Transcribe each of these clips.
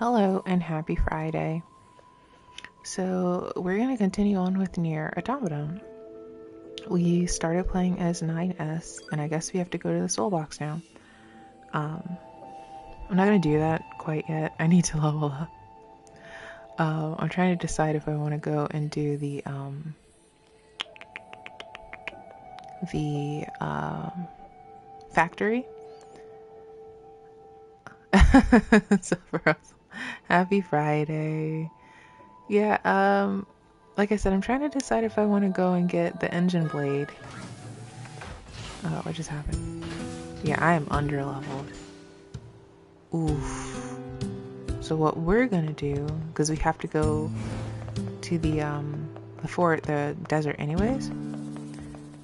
Hello and happy Friday. So we're going to continue on with Nier Automata. We started playing as 9S and I guess we have to go to the soul box now. I'm not going to do that quite yet. I need to level up. I'm trying to decide if I want to go and do the factory. So for us, happy Friday. Yeah, like I said, I'm trying to decide if I want to go and get the engine blade. What just happened? Yeah, I am under leveled. Oof. So what we're gonna do, because we have to go to the desert anyways,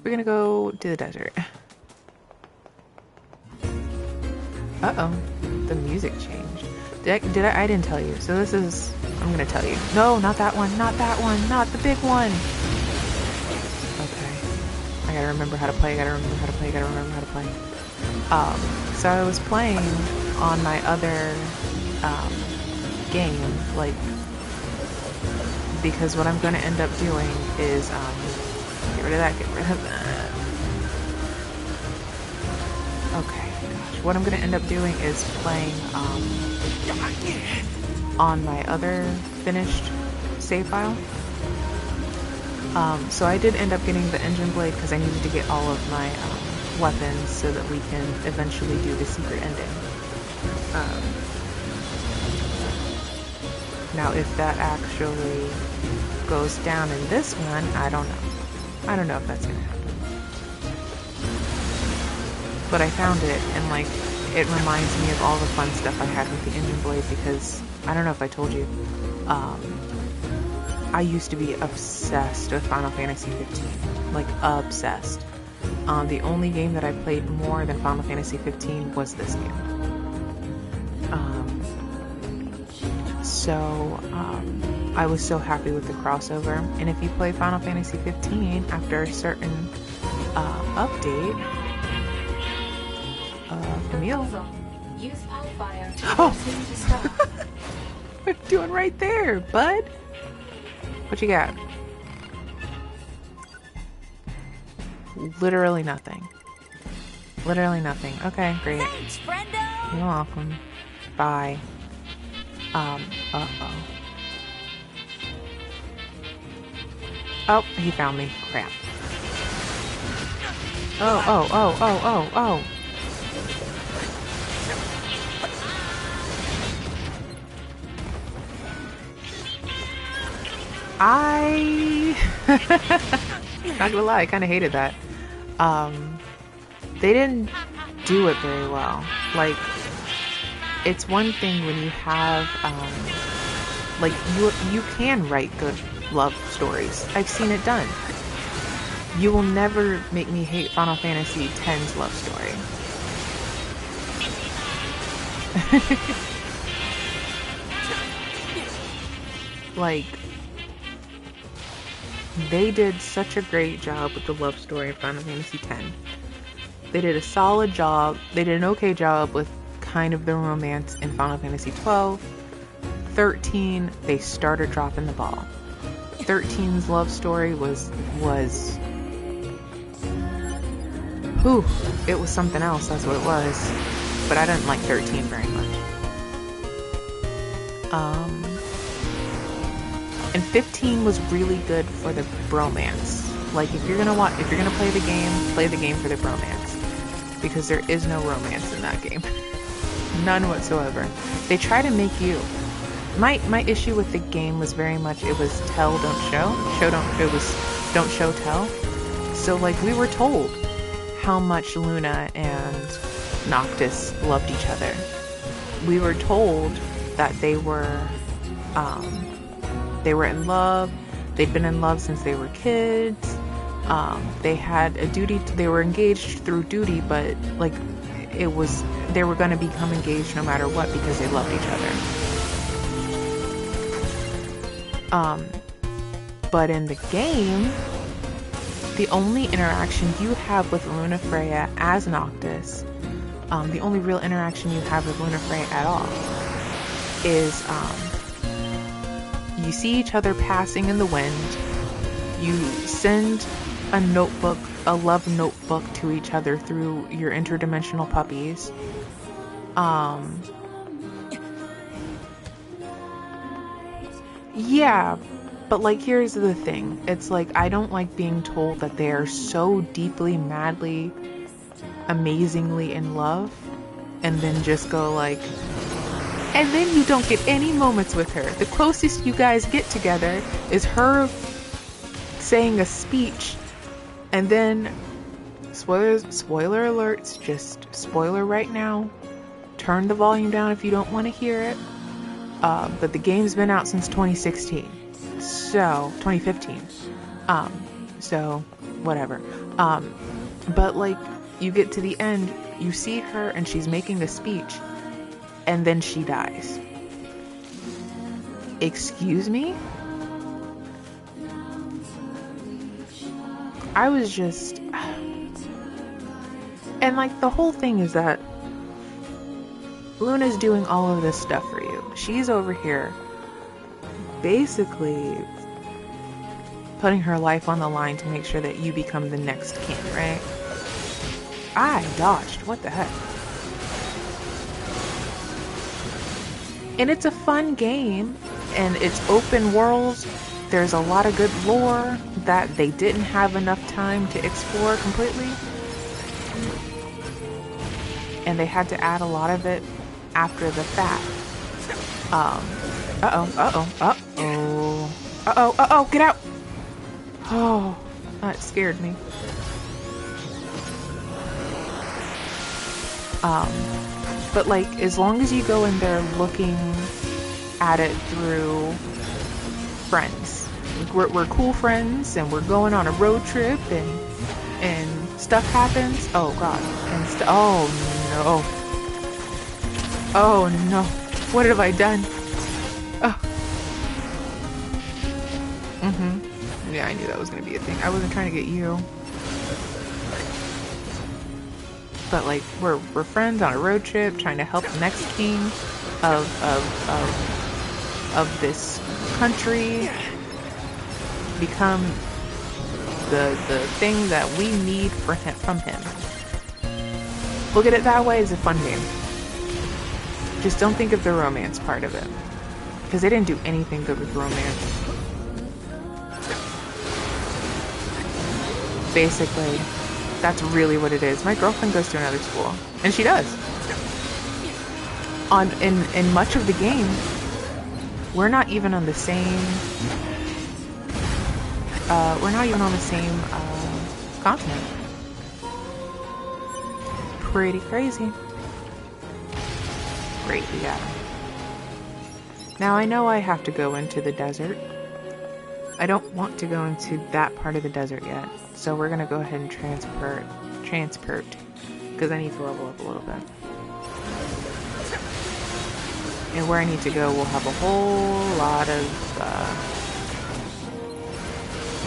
we're gonna go to the desert. Uh-oh, the music changed. I didn't tell you. So this is, I'm gonna tell you. No, not that one, not that one, not the big one. Okay. I gotta remember how to play, so I was playing on my other, game, like, because what I'm gonna end up doing is, get rid of that. Okay, gosh. What I'm gonna end up doing is playing, on my other finished save file. So I did end up getting the engine blade because I needed to get all of my weapons so that we can eventually do the secret ending. Now if that actually goes down in this one, I don't know. I don't know if that's gonna happen. But I found it, and like, it reminds me of all the fun stuff I had with the engine blade because, I don't know if I told you, I used to be obsessed with Final Fantasy 15. Like, obsessed. The only game that I played more than Final Fantasy 15 was this game. I was so happy with the crossover. And if you play Final Fantasy 15 after a certain update, Camille. Oh! What are you doing right there, bud? What you got? Literally nothing. Literally nothing. Okay, great. Thanks, friendo. You're welcome. Bye. Uh-oh. Oh, he found me. Crap. Oh. Not gonna lie, I kind of hated that. They didn't do it very well. Like, it's one thing when you have, like, you can write good love stories. I've seen it done. You will never make me hate Final Fantasy X's love story. Like, they did such a great job with the love story in Final Fantasy X. They did a solid job. They did an okay job with kind of the romance in Final Fantasy 12. 13, they started dropping the ball. 13's love story was whew, it was something else, that's what it was. But I didn't like 13 very much. And 15 was really good for the bromance. Like, if you're gonna play the game for the bromance. Because there is no romance in that game. None whatsoever. They try to make you. My issue with the game was very much, it was tell, don't show. Don't show, tell. So, like, we were told how much Luna and Noctis loved each other. We were told that they were in love. They'd been in love since they were kids. They had a duty. They were engaged through duty, but like, they were going to become engaged no matter what because they loved each other. But in the game, the only interaction you have with Luna Freya as Noctis, the only real interaction you have with Luna Freya at all, is you see each other passing in the wind. You send a notebook, a love notebook to each other through your interdimensional puppies. Yeah, but like here's the thing. It's like I don't like being told that they are so deeply, madly, amazingly in love and then just go like, and then you don't get any moments with her. The closest you guys get together is her saying a speech, and then spoiler alerts, just spoiler right now, turn the volume down if you don't want to hear it. But the game's been out since 2016, so 2015, so whatever. But like you get to the end, you see her and she's making a speech, and then she dies. Excuse me? I was just... And like the whole thing is that Luna's doing all of this stuff for you. She's over here basically putting her life on the line to make sure that you become the next king, right? I dodged. What the heck? And it's a fun game, and it's open world. There's a lot of good lore that they didn't have enough time to explore completely. And they had to add a lot of it after the fact. Get out! Oh, that scared me. But like, as long as you go in there looking at it through friends, we're cool friends, and we're going on a road trip, and stuff happens. Oh god, and oh no, what have I done? Oh. Yeah, I knew that was gonna be a thing. I wasn't trying to get you. But like we're friends on a road trip trying to help the next king of this country become the thing that we need from him. Look at it that way. It's a fun game. Just don't think of the romance part of it, because they didn't do anything good with romance. Basically, that's really what it is. My girlfriend goes to another school, and she does. In much of the game, we're not even on the same. We're not even on the same continent. Pretty crazy. Great, we got him. Now I know I have to go into the desert. I don't want to go into that part of the desert yet, so we're gonna go ahead and transport, because I need to level up a little bit. And where I need to go will have a whole lot of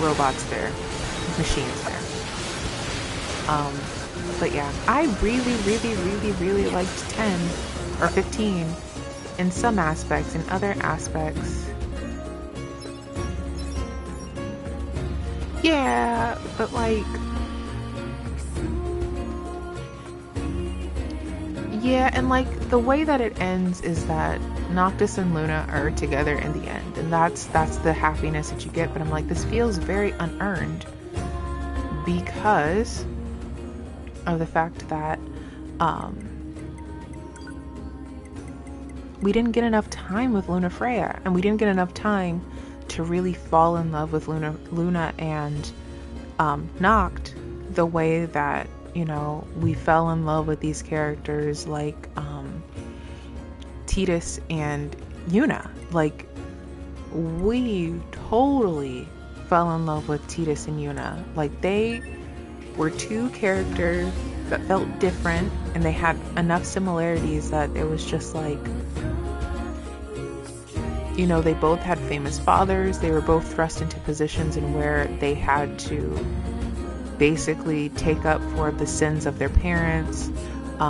robots there, machines there. But yeah, I really liked 10 or 15 in some aspects. In other aspects, yeah, but like, yeah, and like the way that it ends is that Noctis and Luna are together in the end, and that's the happiness that you get. But I'm like, this feels very unearned because of the fact that we didn't get enough time with Luna Freya, and we didn't get enough time to really fall in love with Luna and Noct the way that, you know, we fell in love with these characters like Tidus and Yuna. Like, we totally fell in love with Tidus and Yuna. Like, they were two characters that felt different, and they had enough similarities that it was just like, you know, they both had famous fathers. They were both thrust into positions in where they had to basically take up for the sins of their parents.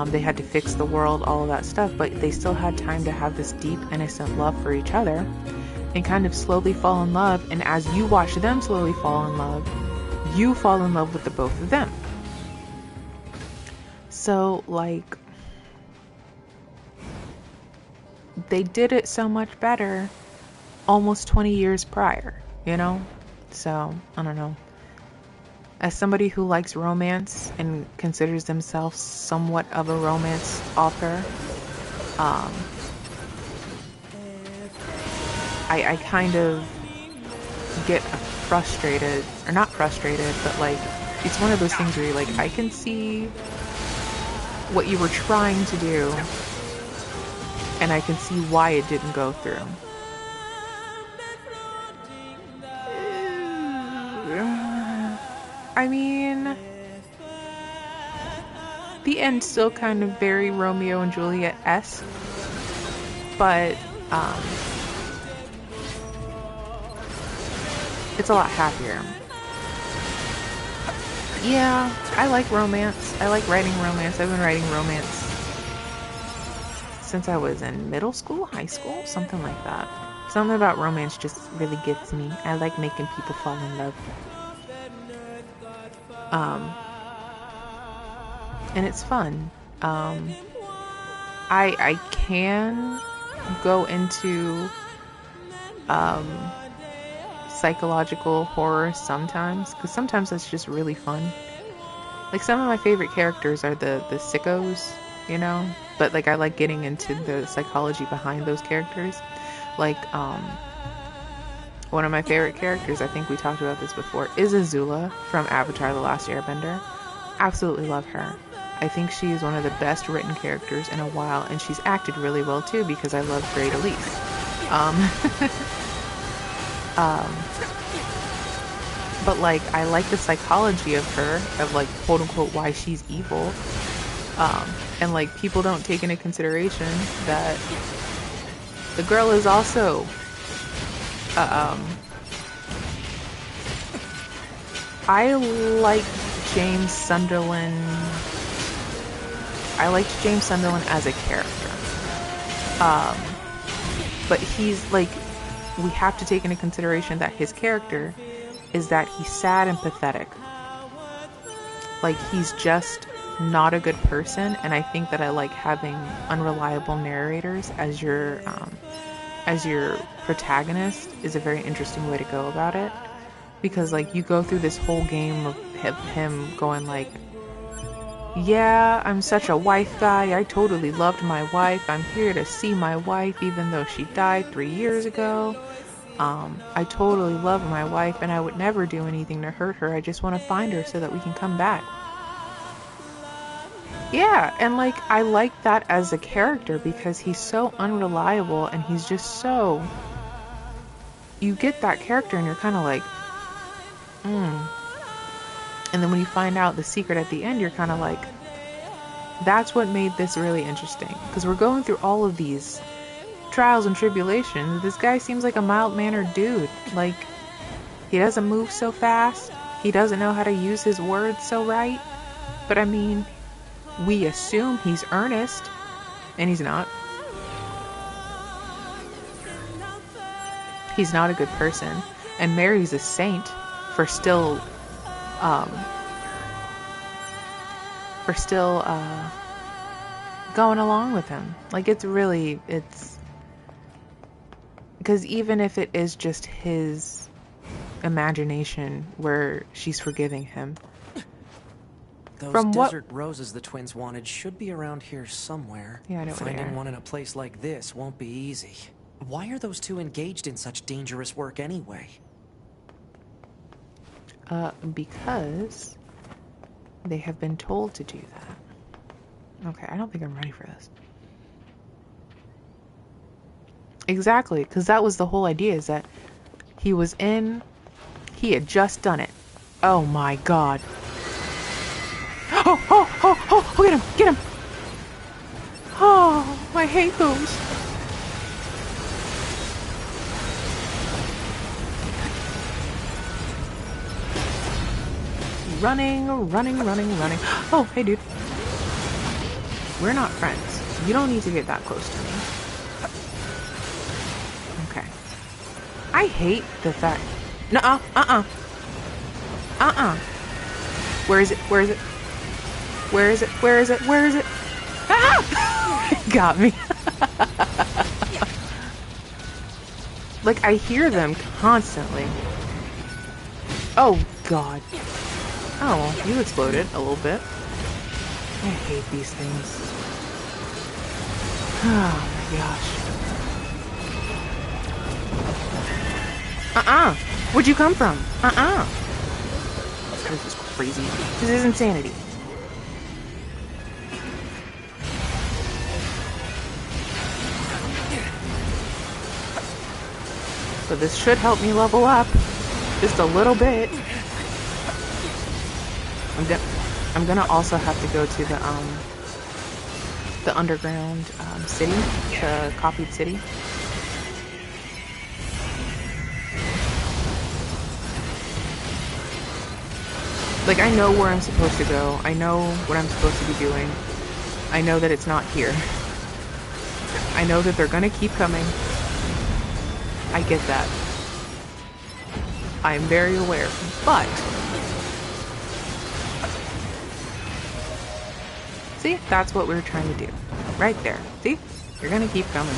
They had to fix the world, all of that stuff, but they still had time to have this deep, innocent love for each other and kind of slowly fall in love. And as you watch them slowly fall in love, you fall in love with the both of them. So, like, they did it so much better almost 20 years prior, you know? So, I don't know. As somebody who likes romance and considers themselves somewhat of a romance author, I kind of get frustrated, or not frustrated, but like, it's one of those things where you're like, I can see what you were trying to do, and I can see why it didn't go through. I mean, the end's still kind of very Romeo and Juliet-esque, but it's a lot happier. Yeah, I like romance. I like writing romance. I've been writing romance since I was in middle school, high school, something like that. Something about romance just really gets me. I like making people fall in love. And it's fun. I can go into psychological horror sometimes, because sometimes that's just really fun. Like, some of my favorite characters are the sickos, you know, but like I like getting into the psychology behind those characters. Like, one of my favorite characters, I think we talked about this before, is Azula from Avatar: The Last Airbender. Absolutely love her. I think she is one of the best written characters in a while, and she's acted really well too, because I love Great Elise. But like, I like the psychology of her, of like, quote unquote, why she's evil. And like, people don't take into consideration that the girl is also I liked James Sunderland. I liked James Sunderland as a character. But he's like, we have to take into consideration that his character is that he's sad and pathetic. Like, he's just not a good person, and I think that I like having unreliable narrators as your protagonist is a very interesting way to go about it. Because like, you go through this whole game of him going like, yeah, I'm such a wife guy, I totally loved my wife, I'm here to see my wife even though she died 3 years ago. I totally love my wife and I would never do anything to hurt her, I just want to find her so that we can come back. Yeah, and like, I like that as a character because he's so unreliable and he's just so... You get that character and you're kind of like, And then when you find out the secret at the end, you're kind of like, that's what made this really interesting. Because we're going through all of these trials and tribulations. This guy seems like a mild-mannered dude. Like, he doesn't move so fast. He doesn't know how to use his words so right. But I mean, we assume he's earnest, and he's not. He's not a good person. And Mary's a saint for still going along with him. Like, it's because even if it is just his imagination where she's forgiving him. Those desert roses the twins wanted should be around here somewhere. Yeah, I know. Finding one in a place like this won't be easy. Why are those two engaged in such dangerous work anyway? Because they have been told to do that. Okay, I don't think I'm ready for this. Exactly, because that was the whole idea, is that he had just done it. Oh my god. Oh, get him. Oh, I hate those. Running. Oh, hey, dude. We're not friends. You don't need to get that close to me. Okay. I hate the fact... Nuh-uh. Where is it? Where is it? Where is it? Where is it? Where is it? Ah! Got me. Like, I hear them constantly. Oh, God. Oh, well, you exploded a little bit. I hate these things. Oh, my gosh. Where'd you come from? This is crazy. This is insanity. So this should help me level up just a little bit. I'm gonna also have to go to the underground city, the copied city. Like, I know where I'm supposed to go. I know what I'm supposed to be doing. I know that it's not here. I know that they're gonna keep coming. I get that. I am very aware, but... See? That's what we're trying to do. Right there. See? You're gonna keep coming.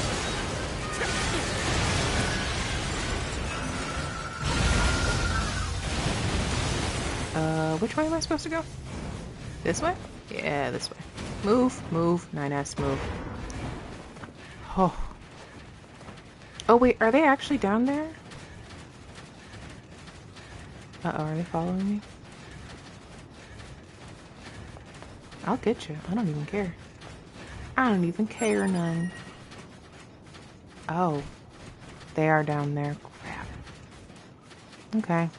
Which way am I supposed to go? This way? Yeah, this way. Move, move, 9S, move. Oh. Oh, wait, are they actually down there? Uh-oh, are they following me? I'll get you. I don't even care. I don't even care none. Oh. They are down there. Crap. Okay.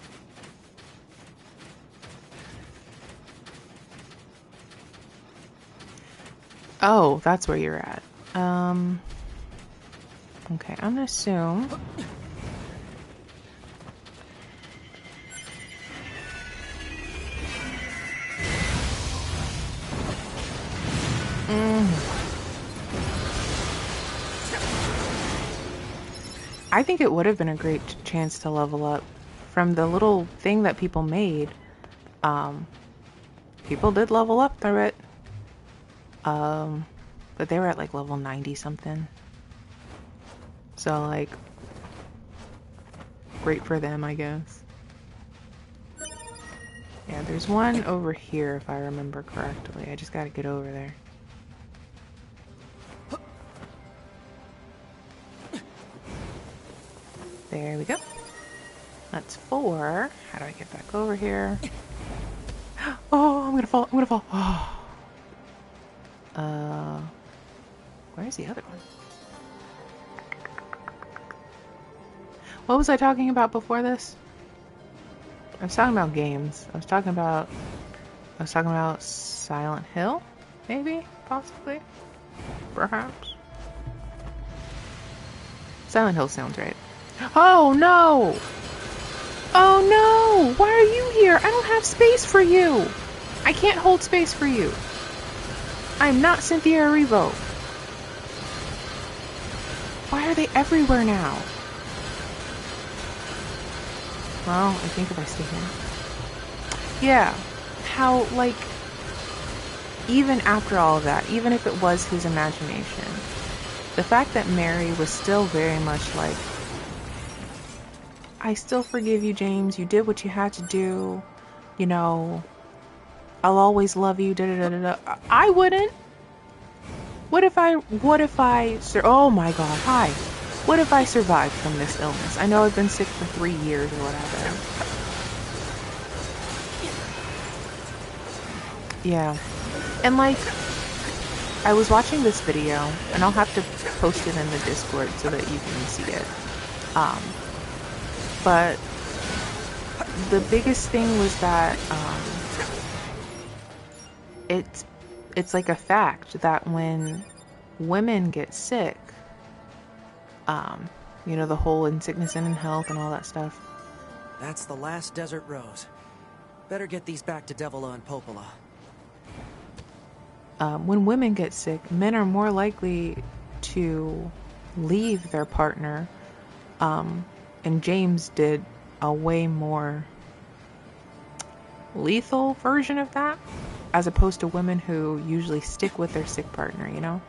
Oh, that's where you're at. Okay, I'm gonna assume... I think it would have been a great chance to level up. From the little thing that people made, people did level up through it. But they were at like level 90 something. So like, great for them, I guess. Yeah, there's one over here if I remember correctly. I just gotta get over there. There we go. That's 4. How do I get back over here? Oh, I'm gonna fall. I'm gonna fall. Oh. Where's the other one? What was I talking about before this? I was talking about games. I was talking about Silent Hill? Maybe? Possibly? Perhaps? Silent Hill sounds right. Oh no! Oh no! Why are you here? I don't have space for you! I can't hold space for you. I'm not Cynthia Erivo. Why are they everywhere now? Well, I think if I stay here. Yeah. How, like, even after all of that, even if it was his imagination, the fact that Mary was still very much like, I still forgive you, James. You did what you had to do. You know, I'll always love you. Da da da da da. I wouldn't. What if I? Oh my God! Hi. What if I survived from this illness? I know I've been sick for 3 years or whatever. Yeah. And like, I was watching this video, and I'll have to post it in the Discord so that you can see it. But the biggest thing was that it's like a fact that when women get sick, you know, the whole in sickness and in health and all that stuff. That's the last desert rose. Better get these back to Devila and Popola. when women get sick, men are more likely to leave their partner. And James did a way more lethal version of that, as opposed to women who usually stick with their sick partner, you know?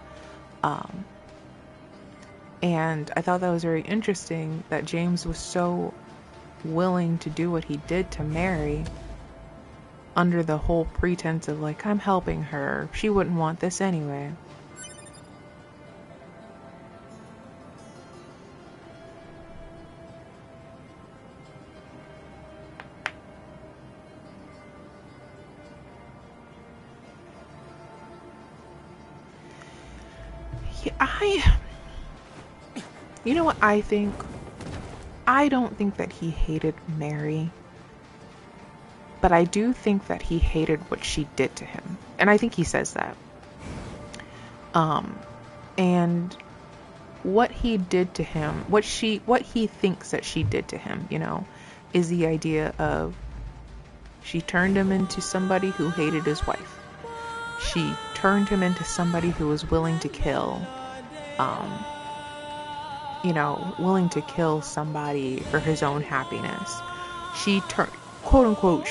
And I thought that was very interesting that James was so willing to do what he did to Mary under the whole pretense of like, I'm helping her. She wouldn't want this anyway. Yeah, you know what I think? I don't think that he hated Mary, but I do think that he hated what she did to him. And I think he says that. And what he did to him, what he thinks that she did to him, you know, is the idea of she turned him into somebody who hated his wife. She turned him into somebody who was willing to kill, willing to kill somebody for his own happiness. She quote unquote,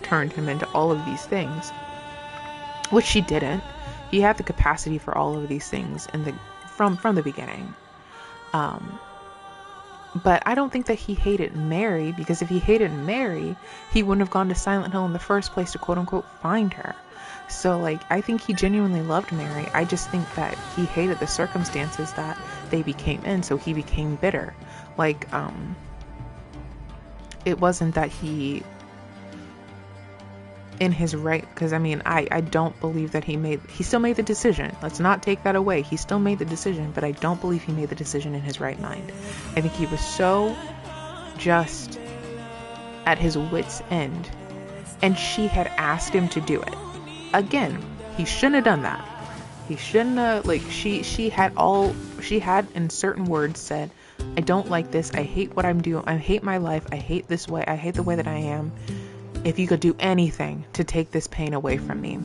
turned him into all of these things, which she didn't. He had the capacity for all of these things from the beginning. But I don't think that he hated Mary, because if he hated Mary, he wouldn't have gone to Silent Hill in the first place to quote unquote find her. So like, I think he genuinely loved Mary. I just think that he hated the circumstances that they became in, so he became bitter. Like, it wasn't that he, in his right, because I mean, I don't believe that he still made the decision. Let's not take that away. He still made the decision, but I don't believe he made the decision in his right mind. I think he was so just at his wit's end, and she had asked him to do it. Again, he shouldn't have done that. He shouldn't have, like, she had in certain words said, I don't like this. I hate what I'm doing. I hate my life. I hate this way. I hate the way that I am. If you could do anything to take this pain away from me,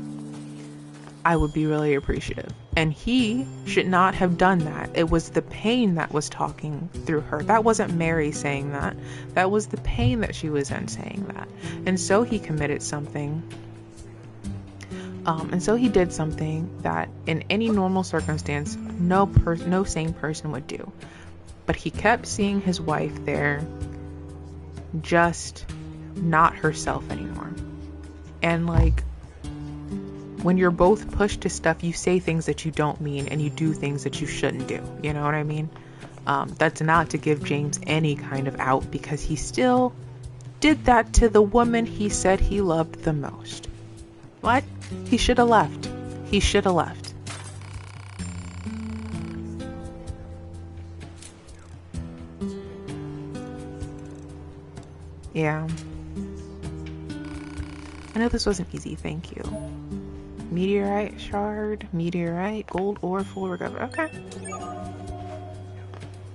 I would be really appreciative. And he should not have done that. It was the pain that was talking through her. That wasn't Mary saying that. That was the pain that she was in saying that. And so he committed something. And so he did something that in any normal circumstance, no sane person would do. But he kept seeing his wife there, just not herself anymore. And like, when you're both pushed to stuff, you say things that you don't mean and you do things that you shouldn't do. You know what I mean? That's not to give James any kind of out, because he still did that to the woman he said he loved the most. What? He should have left. He should have left. Yeah. I know this wasn't easy, thank you. Meteorite shard, meteorite, gold ore, full recovery. Okay.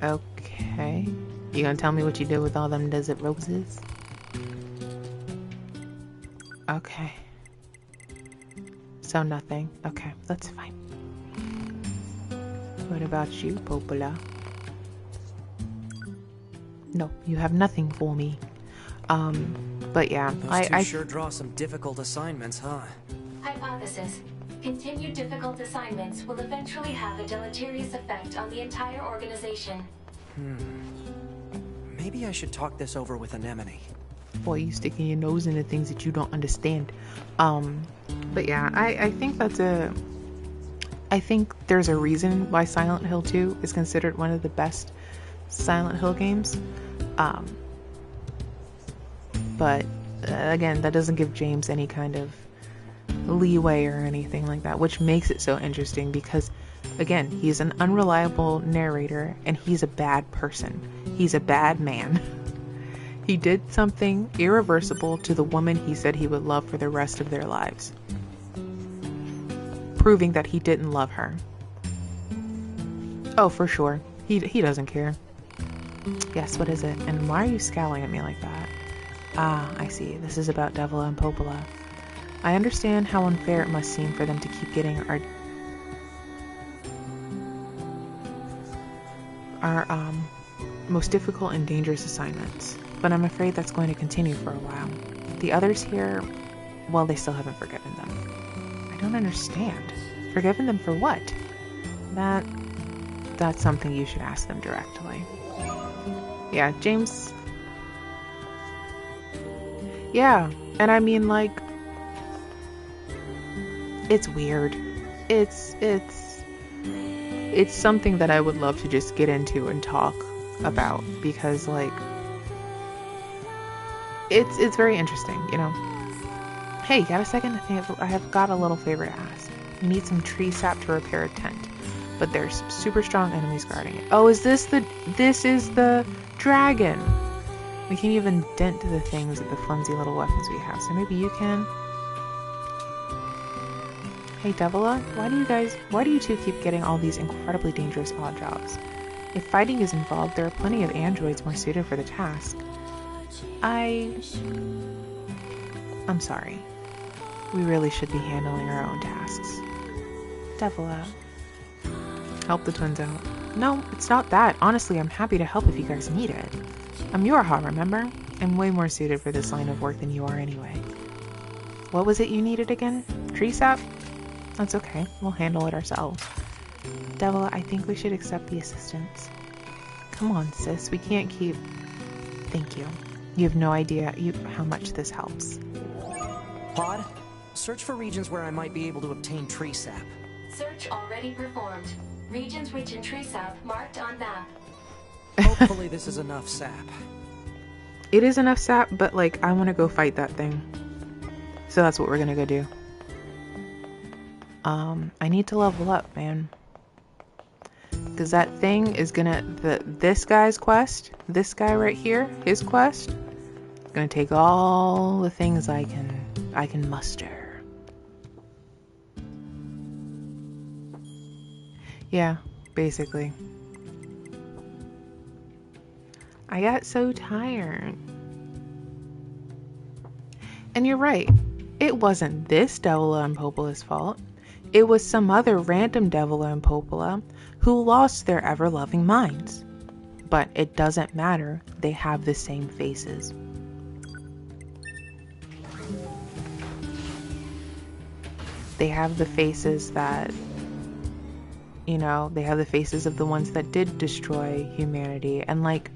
Okay. You gonna tell me what you did with all them desert roses? Okay. So nothing. Okay, that's fine. What about you, Popola? No, you have nothing for me. But yeah, Those two sure draw some difficult assignments, huh? Hypothesis. Continued difficult assignments will eventually have a deleterious effect on the entire organization. Maybe I should talk this over with Anemone. Boy, you sticking your nose into things that you don't understand. But yeah, I think I think there's a reason why Silent Hill 2 is considered one of the best Silent Hill games. But again, that doesn't give James any kind of leeway or anything like that, which makes it so interesting because, again, he's an unreliable narrator and he's a bad person. He's a bad man. He did something irreversible to the woman he said he would love for the rest of their lives, proving that he didn't love her. Oh, for sure. He doesn't care. Yes, what is it? And why are you scowling at me like that? Ah, I see. This is about Devil and Popola. I understand how unfair it must seem for them to keep getting our most difficult and dangerous assignments, but I'm afraid that's going to continue for a while. The others here, well, they still haven't forgiven them. I don't understand. Forgiven them for what? That's something you should ask them directly. Yeah, James. Yeah, and I mean, like, it's weird. It's something that I would love to just get into and talk about, because, like, it's very interesting, you know. Hey, got a second? I have got a little favor to ask. We need some tree sap to repair a tent, but there's super strong enemies guarding it. Oh, this is the dragon. We can't even dent the things with the flimsy little weapons we have, so maybe you can. Hey, Devila, why do you two keep getting all these incredibly dangerous odd jobs? If fighting is involved, there are plenty of androids more suited for the task. I'm sorry. We really should be handling our own tasks. Devila. Help the twins out. No, it's not that. Honestly, I'm happy to help if you guys need it. I'm Yorha, remember? I'm way more suited for this line of work than you are anyway. What was it you needed again? Tree sap? That's okay. We'll handle it ourselves. Devila, I think we should accept the assistance. Come on, sis. We can't keep... Thank you. You have no idea how much this helps. Pod, search for regions where I might be able to obtain tree sap. Search already performed. Regions rich in tree sap marked on map. Hopefully this is enough sap. It is enough sap, but, like, I want to go fight that thing. So that's what we're gonna go do. I need to level up, man. Because that thing is gonna... This guy's quest, this guy right here, his quest, is gonna take all the things I can muster. Yeah, basically. I got so tired. And you're right. It wasn't this Devila and Popola's fault. It was some other random Devila and Popola who lost their ever-loving minds. But it doesn't matter. They have the same faces. They have the faces that... You know, they have the faces of the ones that did destroy humanity. And, like,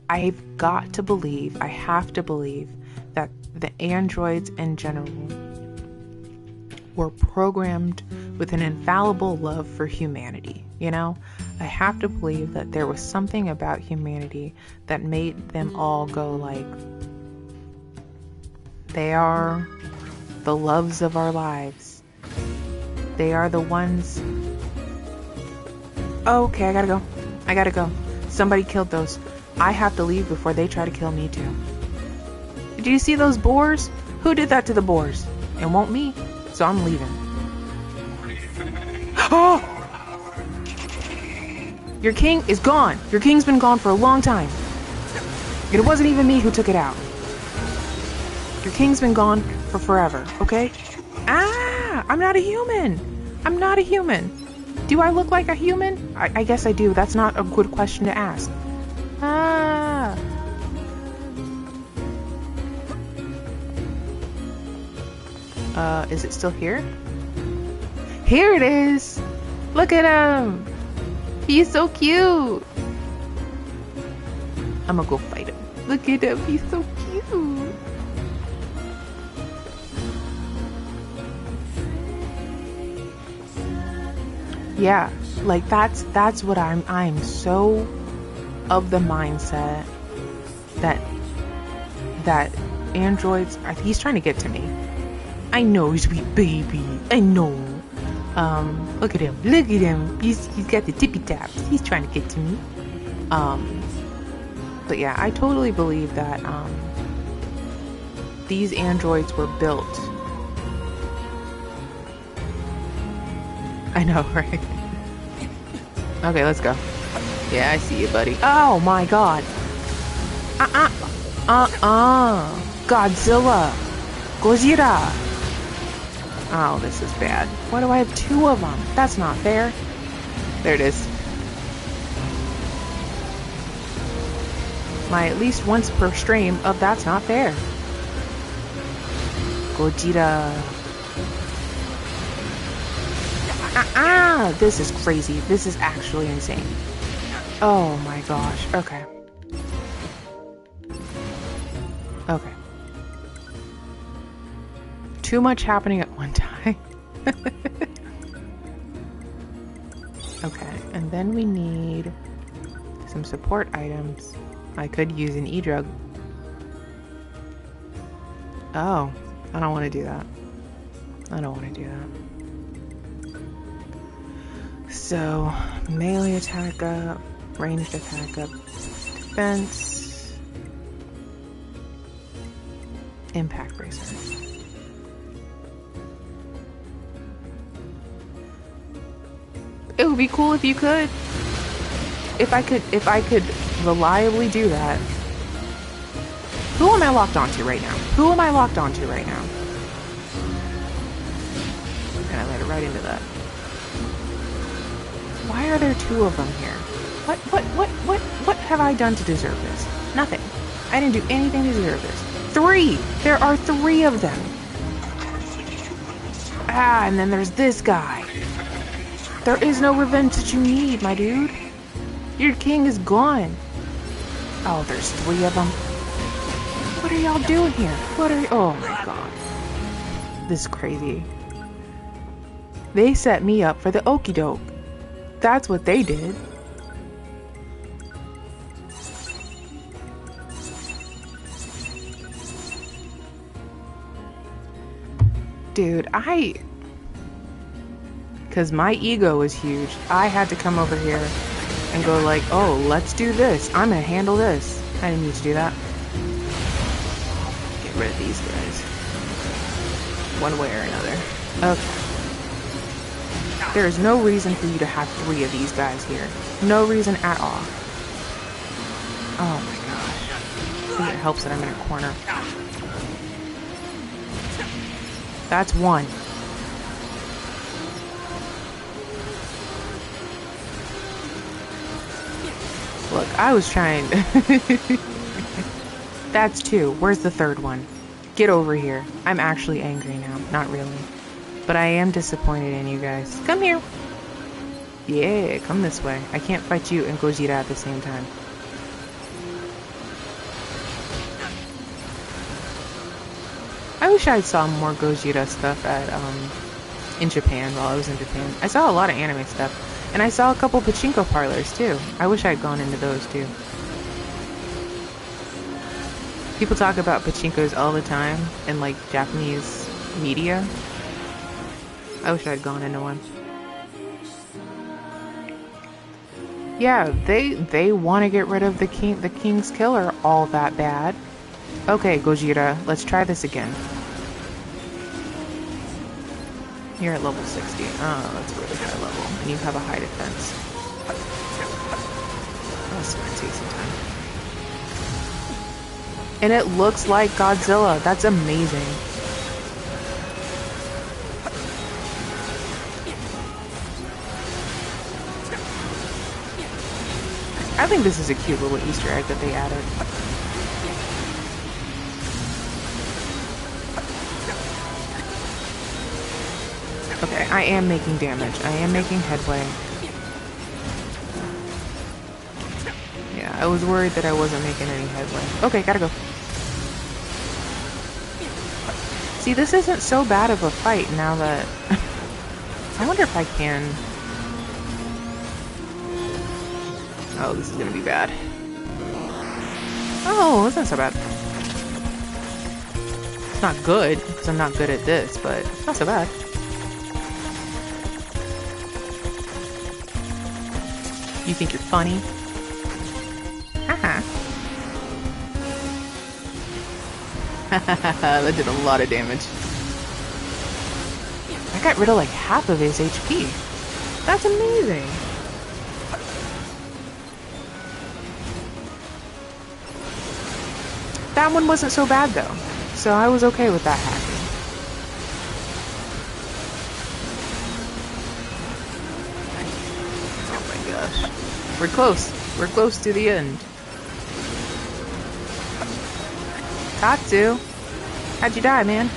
I've got to believe, I have to believe that the androids in general were programmed with an infallible love for humanity, you know? I have to believe that there was something about humanity that made them all go like, they are the loves of our lives. They are the ones... Oh, okay, I gotta go. Somebody killed those. I have to leave before they try to kill me too. Did you see those boars? Who did that to the boars? It won't me, so I'm leaving. Oh! Your king is gone. Your king's been gone for a long time. It wasn't even me who took it out. Your king's been gone for forever, okay? Ah! I'm not a human. I'm not a human. Do I look like a human? I guess I do. That's not a good question to ask. Ah! Is it still here? Here it is! Look at him! He's so cute! I'm gonna go fight him. Look at him, he's so cute! Yeah, like that's what I'm so of the mindset that androids are, he's trying to get to me. I know, sweet baby. I know. Look at him. Look at him. He's got the tippy taps. He's trying to get to me. But yeah, I totally believe that these androids were built. I know, right? Okay, let's go. Yeah, I see you, buddy. Oh my god. Godzilla. Gojira. Oh, this is bad. Why do I have two of them? That's not fair. There it is. My at least once per stream of that's not fair. Gogeta. This is crazy. This is actually insane. Oh my gosh. Okay. Okay. Too much happening at one time. Okay, and then we need some support items. I could use an E-drug. Oh, I don't want to do that. I don't want to do that. So, melee attack up, ranged attack up, defense, impact bracer. It would be cool if you could. If I could reliably do that. Who am I locked onto right now? Who am I locked onto right now? And I let it right into that. Why are there two of them here? What have I done to deserve this? Nothing. I didn't do anything to deserve this. Three! There are three of them. Ah, and then there's this guy. There is no revenge that you need, my dude. Your king is gone. Oh, there's three of them. What are y'all doing here? What are you? Oh my god. This is crazy. They set me up for the okie doke. That's what they did. Dude, because my ego is huge. I had to come over here and go like, oh, let's do this. I'm gonna handle this. I didn't need to do that. Get rid of these guys. One way or another. Okay. There is no reason for you to have three of these guys here. No reason at all. Oh my gosh. I think it helps that I'm in a corner. That's one. Look, I was trying. That's two. Where's the third one? Get over here. I'm actually angry now. Not really. But I am disappointed in you guys. Come here. Yeah, come this way. I can't fight you and Gogeta at the same time. I wish I saw more Gogeta stuff at in Japan while I was in Japan. I saw a lot of anime stuff. And I saw a couple pachinko parlors too. I wish I'd gone into those too. People talk about pachinkos all the time in like Japanese media. I wish I'd gone into one. Yeah, they want to get rid of the king's killer all that bad. Okay, Gogeta, let's try this again. You're at level 60. Oh, that's a really high level. And you have a high defense. That's gonna take some time. And it looks like Godzilla. That's amazing. I think this is a cute little Easter egg that they added. Okay, I am making damage. I am making headway. Yeah, I was worried that I wasn't making any headway. Okay, gotta go. See, this isn't so bad of a fight now that... I wonder if I can... Oh, this is gonna be bad. Oh, that's not so bad. It's not good, because I'm not good at this, but it's not so bad. You think you're funny? Haha. That did a lot of damage. I got rid of like half of his HP. That's amazing. That one wasn't so bad though, so I was okay with that hacking. gosh. We're close. We're close to the end. Tatsu! How'd you die, man?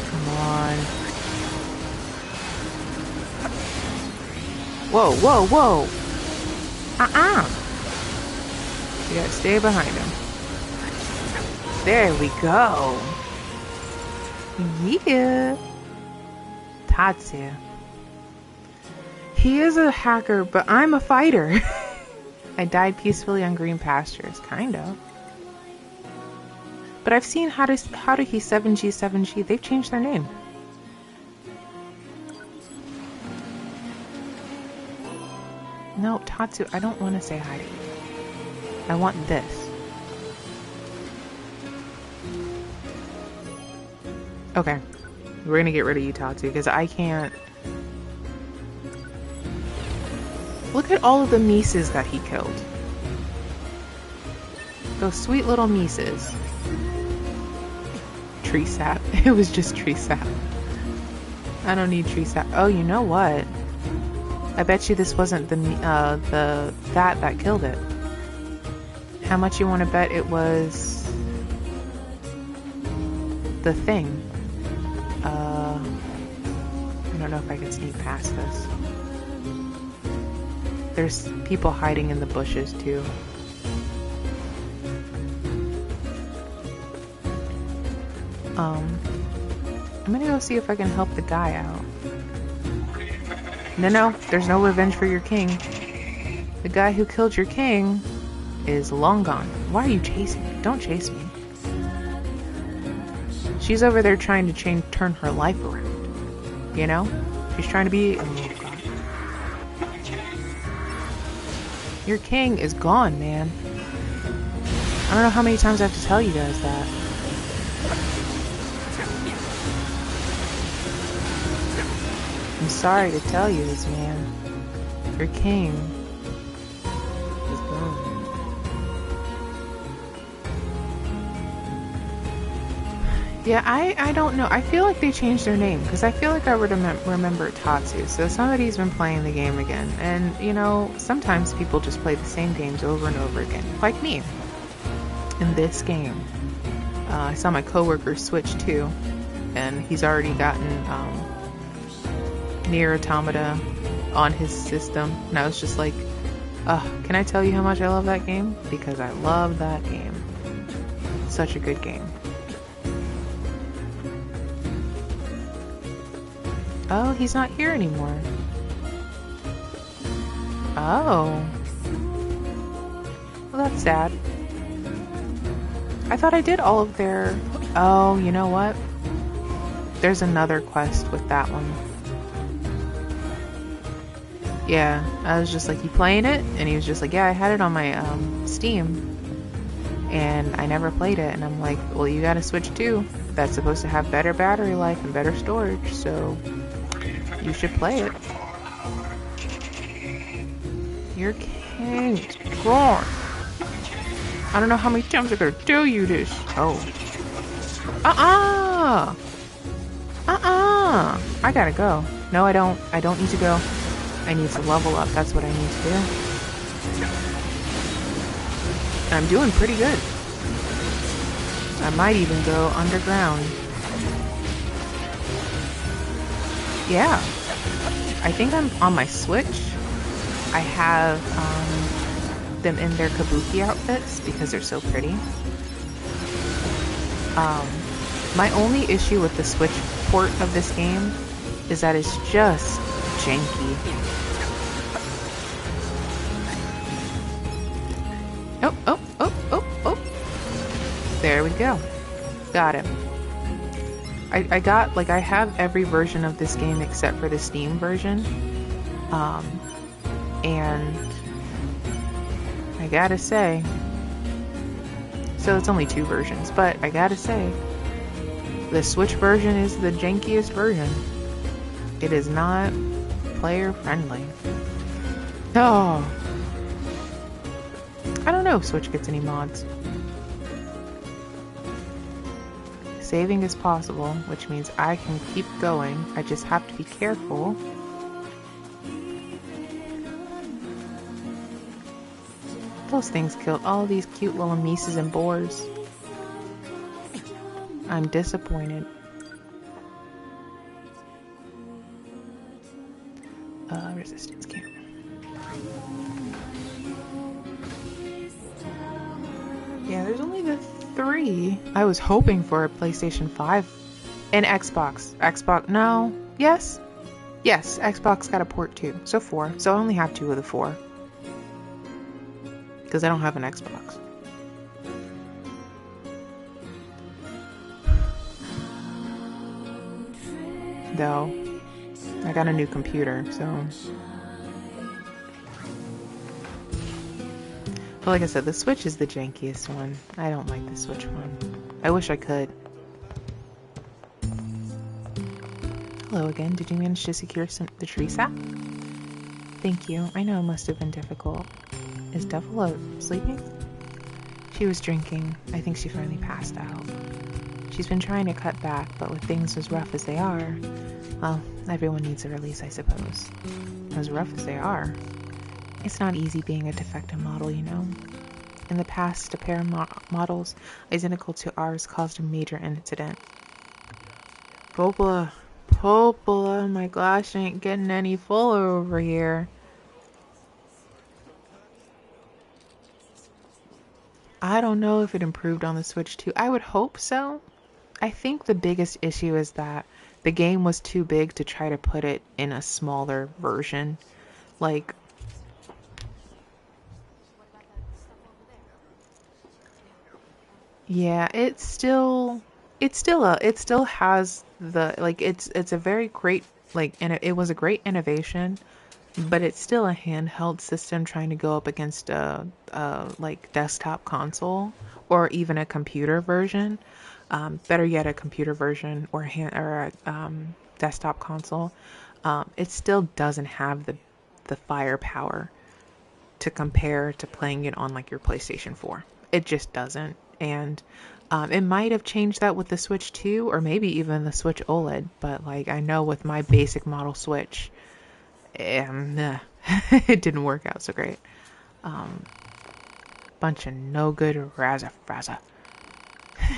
Come on. Whoa, whoa, whoa! You gotta stay behind him. There we go. Yeah. Tatsu. He is a hacker, but I'm a fighter. I died peacefully on green pastures, kind of. But I've seen how to he 7G. They've changed their name. No, Tatsu, I don't want to say hi to you. I want this. Okay. We're gonna get rid of you, Tatsu, because I can't... Look at all of the Mises that he killed. Those sweet little Mises. Tree sap. It was just tree sap. I don't need tree sap. Oh, you know what? I bet you this wasn't that killed it. How much you want to bet it was the thing? I don't know if I can sneak past this. There's people hiding in the bushes too. I'm gonna go see if I can help the guy out. No, there's no revenge for your king. The guy who killed your king is long gone. Why are you chasing me? Don't chase me. She's over there trying to turn her life around. You know? She's trying to be... Oh, God. Your king is gone, man. I don't know how many times I have to tell you guys that. I'm sorry to tell you this, man. Your king is gone. Yeah, I don't know. I feel like they changed their name because I feel like I would remember Tatsu. So somebody's been playing the game again. And, you know, sometimes people just play the same games over and over again. Like me. In this game. I saw my coworker switch too. And he's already gotten Nier Automata on his system. And I was just like, can I tell you how much I love that game? Because I love that game. Such a good game. Oh, he's not here anymore. Oh. Well, that's sad. I thought I did all of their... Oh, you know what? There's another quest with that one. Yeah, I was just like, you playing it? And he was just like, yeah, I had it on my Steam. And I never played it. And I'm like, well, you gotta switch too. That's supposed to have better battery life and better storage, so... You should play it. Your king's gone. I don't know how many times I gotta tell you this. Oh. I gotta go. No, I don't. I don't need to go. I need to level up. That's what I need to do. And I'm doing pretty good. I might even go underground. Yeah, I think I'm on my Switch. I have them in their kabuki outfits because they're so pretty. My only issue with the Switch port of this game is that it's just janky. Oh. There we go. Got it. I got, like, I have every version of this game except for the Steam version. And I gotta say, so it's only 2 versions, but I gotta say, the Switch version is the jankiest version. It is not player friendly. Oh. I don't know if Switch gets any mods. saving is possible, which means I can keep going. I just have to be careful. Those things killed all these cute little Mises and boars. I'm disappointed. Resistance camp. Yeah, there's only the 3. I was hoping for a PlayStation 5 and Xbox. Xbox, no. Yes? Yes, Xbox got a port too. So 4. So I only have 2 of the 4. Because I don't have an Xbox. Though, I got a new computer, so... But like I said, the Switch is the jankiest one. I don't like the Switch one. I wish I could. Hello again. Did you manage to secure the tree sap? Thank you. I know it must have been difficult. Is Devil sleeping? She was drinking. I think she finally passed out. She's been trying to cut back, but with things as rough as they are, well, everyone needs a release, I suppose. As rough as they are. It's not easy being a defective model, you know. In the past, a pair of models identical to ours caused a major incident. Popola, my gosh, ain't getting any fuller over here. I don't know if it improved on the Switch 2. I would hope so. I think the biggest issue is that the game was too big to try to put it in a smaller version. Like, yeah, it still has the, like, it's a very great, like, and it was a great innovation, but it's still a handheld system trying to go up against a like desktop console or even a computer version. Better yet, a computer version or a desktop console. It still doesn't have the firepower to compare to playing it on like your PlayStation 4. It just doesn't. And it might have changed that with the Switch 2 or maybe even the Switch OLED. But like I know with my basic model Switch, it didn't work out so great. Bunch of no good razza.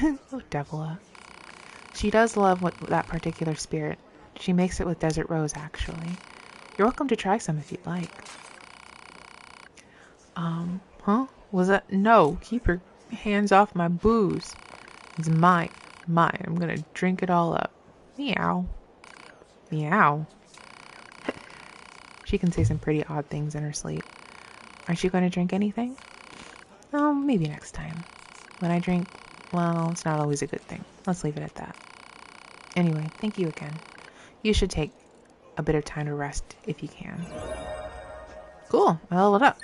Oh, Devila. She does love that particular spirit. She makes it with Desert Rose, actually. You're welcome to try some if you'd like. Huh? Was that? No, keep your hands off my booze. It's mine. I'm gonna drink it all up. Meow. Meow. She can say some pretty odd things in her sleep. Aren't you going to drink anything? Oh, maybe next time. When I drink, well, it's not always a good thing. Let's leave it at that. Anyway, thank you again. You should take a bit of time to rest if you can. Cool. I leveled up.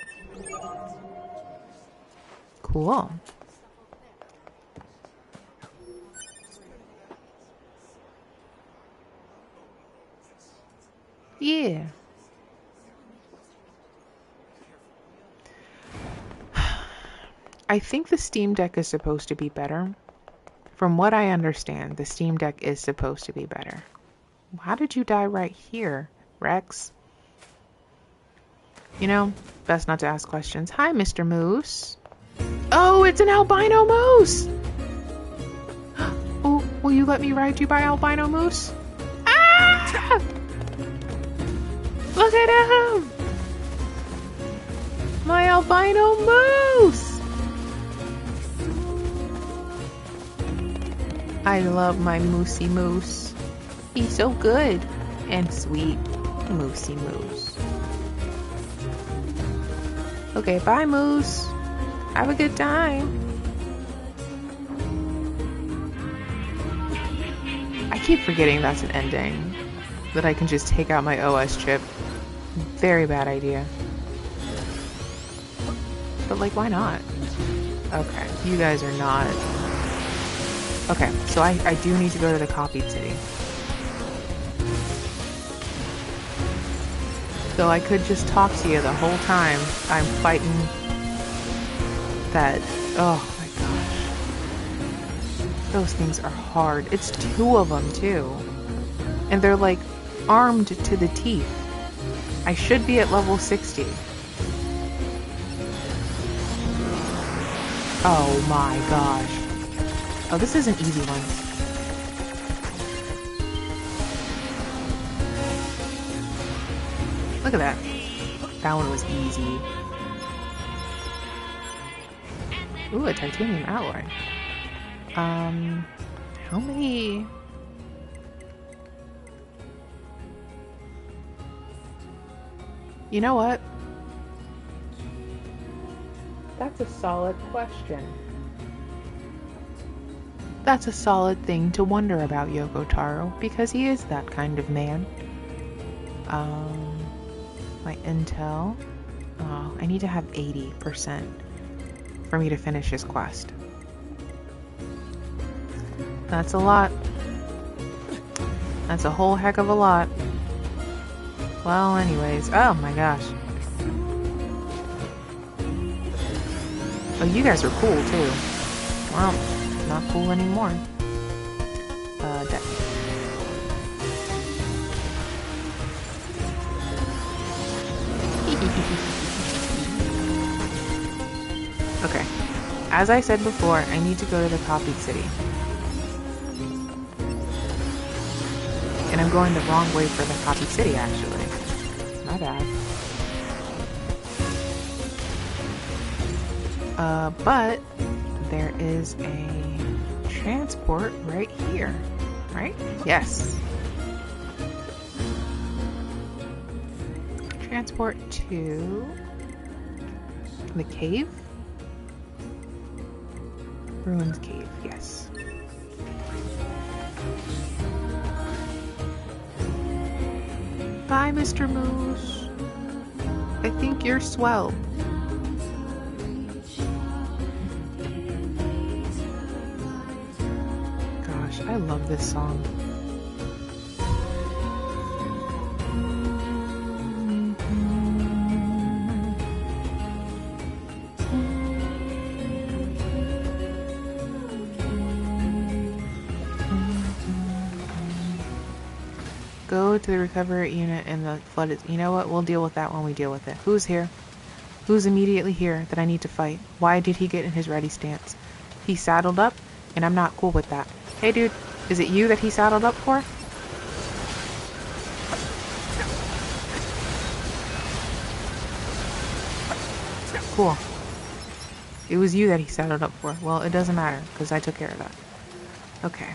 Cool. Yeah. I think the Steam Deck is supposed to be better. From what I understand, the Steam Deck is supposed to be better. How did you die right here, Rex? You know, best not to ask questions. Hi, Mr. Moose. Oh, it's an albino moose! Oh, will you let me ride you by albino moose? Ah! Look at him! My albino moose! I love my moosey moose. He's so good and sweet. Moosey moose. Okay, bye moose. Have a good time. I keep forgetting that's an ending. That I can just take out my OS chip. Very bad idea. But like, why not? Okay, you guys are not... Okay, so I do need to go to the copied city. So I could just talk to you the whole time I'm fighting that... Oh my Those things are hard. It's 2 of them, too. And they're, like, armed to the teeth. I should be at level 60. Oh my gosh. Oh, this is an easy one. Look at that. That one was easy. Ooh, a titanium alloy. How many... You know what? That's a solid question. That's a solid thing to wonder about Yoko Taro, because he is that kind of man. My intel. Oh, I need to have 80% for me to finish his quest. That's a lot. That's a whole heck of a lot. Well, anyways. Oh my gosh. Oh, you guys are cool too. Well, not cool anymore. Death. Okay. As I said before, I need to go to the copied city. And I'm going the wrong way for the copied city, actually. My bad. But there is a transport right here, right? Yes. Transport to the cave? Ruins Cave, yes. Bye, Mr. Moose. I think you're swell. Gosh, I love this song. Go to the recovery unit in the flooded... You know what? We'll deal with that when we deal with it. Who's here? Who's immediately here that I need to fight? Why did he get in his ready stance? He saddled up, and I'm not cool with that. Hey, dude. Is it you that he saddled up for? Cool. It was you that he saddled up for. Well, it doesn't matter, because I took care of that. Okay.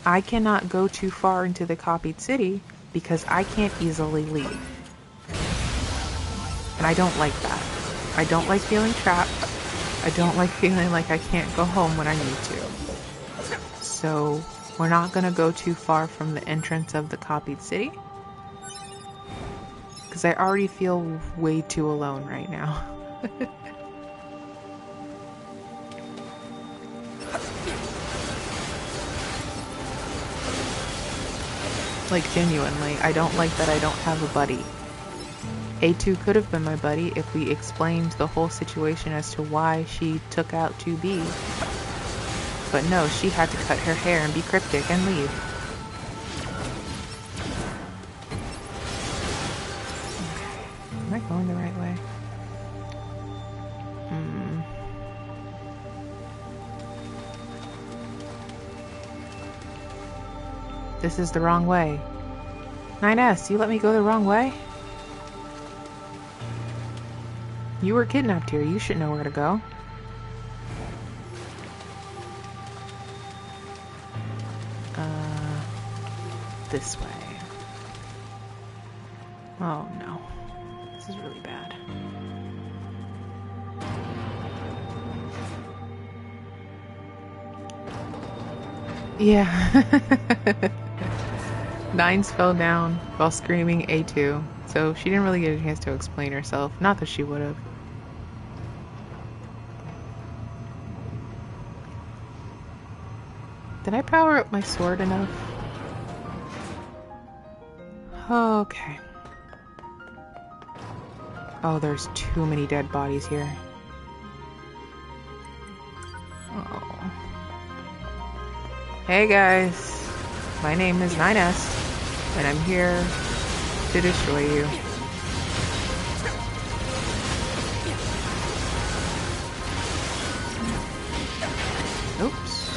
I cannot go too far into the copied city because I can't easily leave. And I don't like that. I don't like feeling trapped. I don't like feeling like I can't go home when I need to. So we're not going to go too far from the entrance of the copied city. Because I already feel way too alone right now. Like, genuinely, I don't like that I don't have a buddy. A2 could have been my buddy if we explained the whole situation as to why she took out 2B. But no, she had to cut her hair and be cryptic and leave. Am I going the right way? This is the wrong way. 9S, you let me go the wrong way? You were kidnapped here. You should know where to go. This way. Oh no. This is really bad. Yeah. Nines fell down while screaming A2, so she didn't really get a chance to explain herself. Not that she would have. Did I power up my sword enough? Okay. Oh, there's too many dead bodies here. Oh. Hey guys, my name is 9S, and I'm here to destroy you. Oops.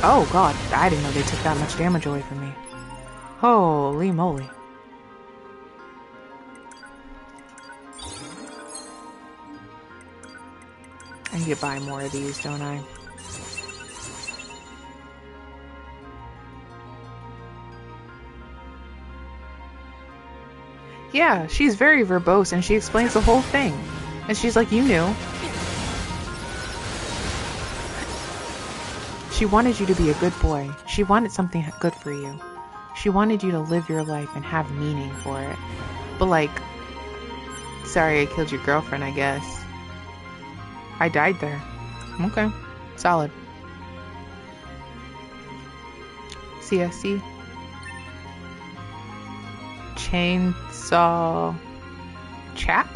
Oh god, I didn't know they took that much damage away from me. Holy moly. I need to buy more of these, don't I? Yeah, she's very verbose and she explains the whole thing. And she's like, you knew. She wanted you to be a good boy. She wanted something good for you. She wanted you to live your life and have meaning for it. But like, sorry I killed your girlfriend, I guess. I died there. Okay, solid. CSC. Chainsaw chap?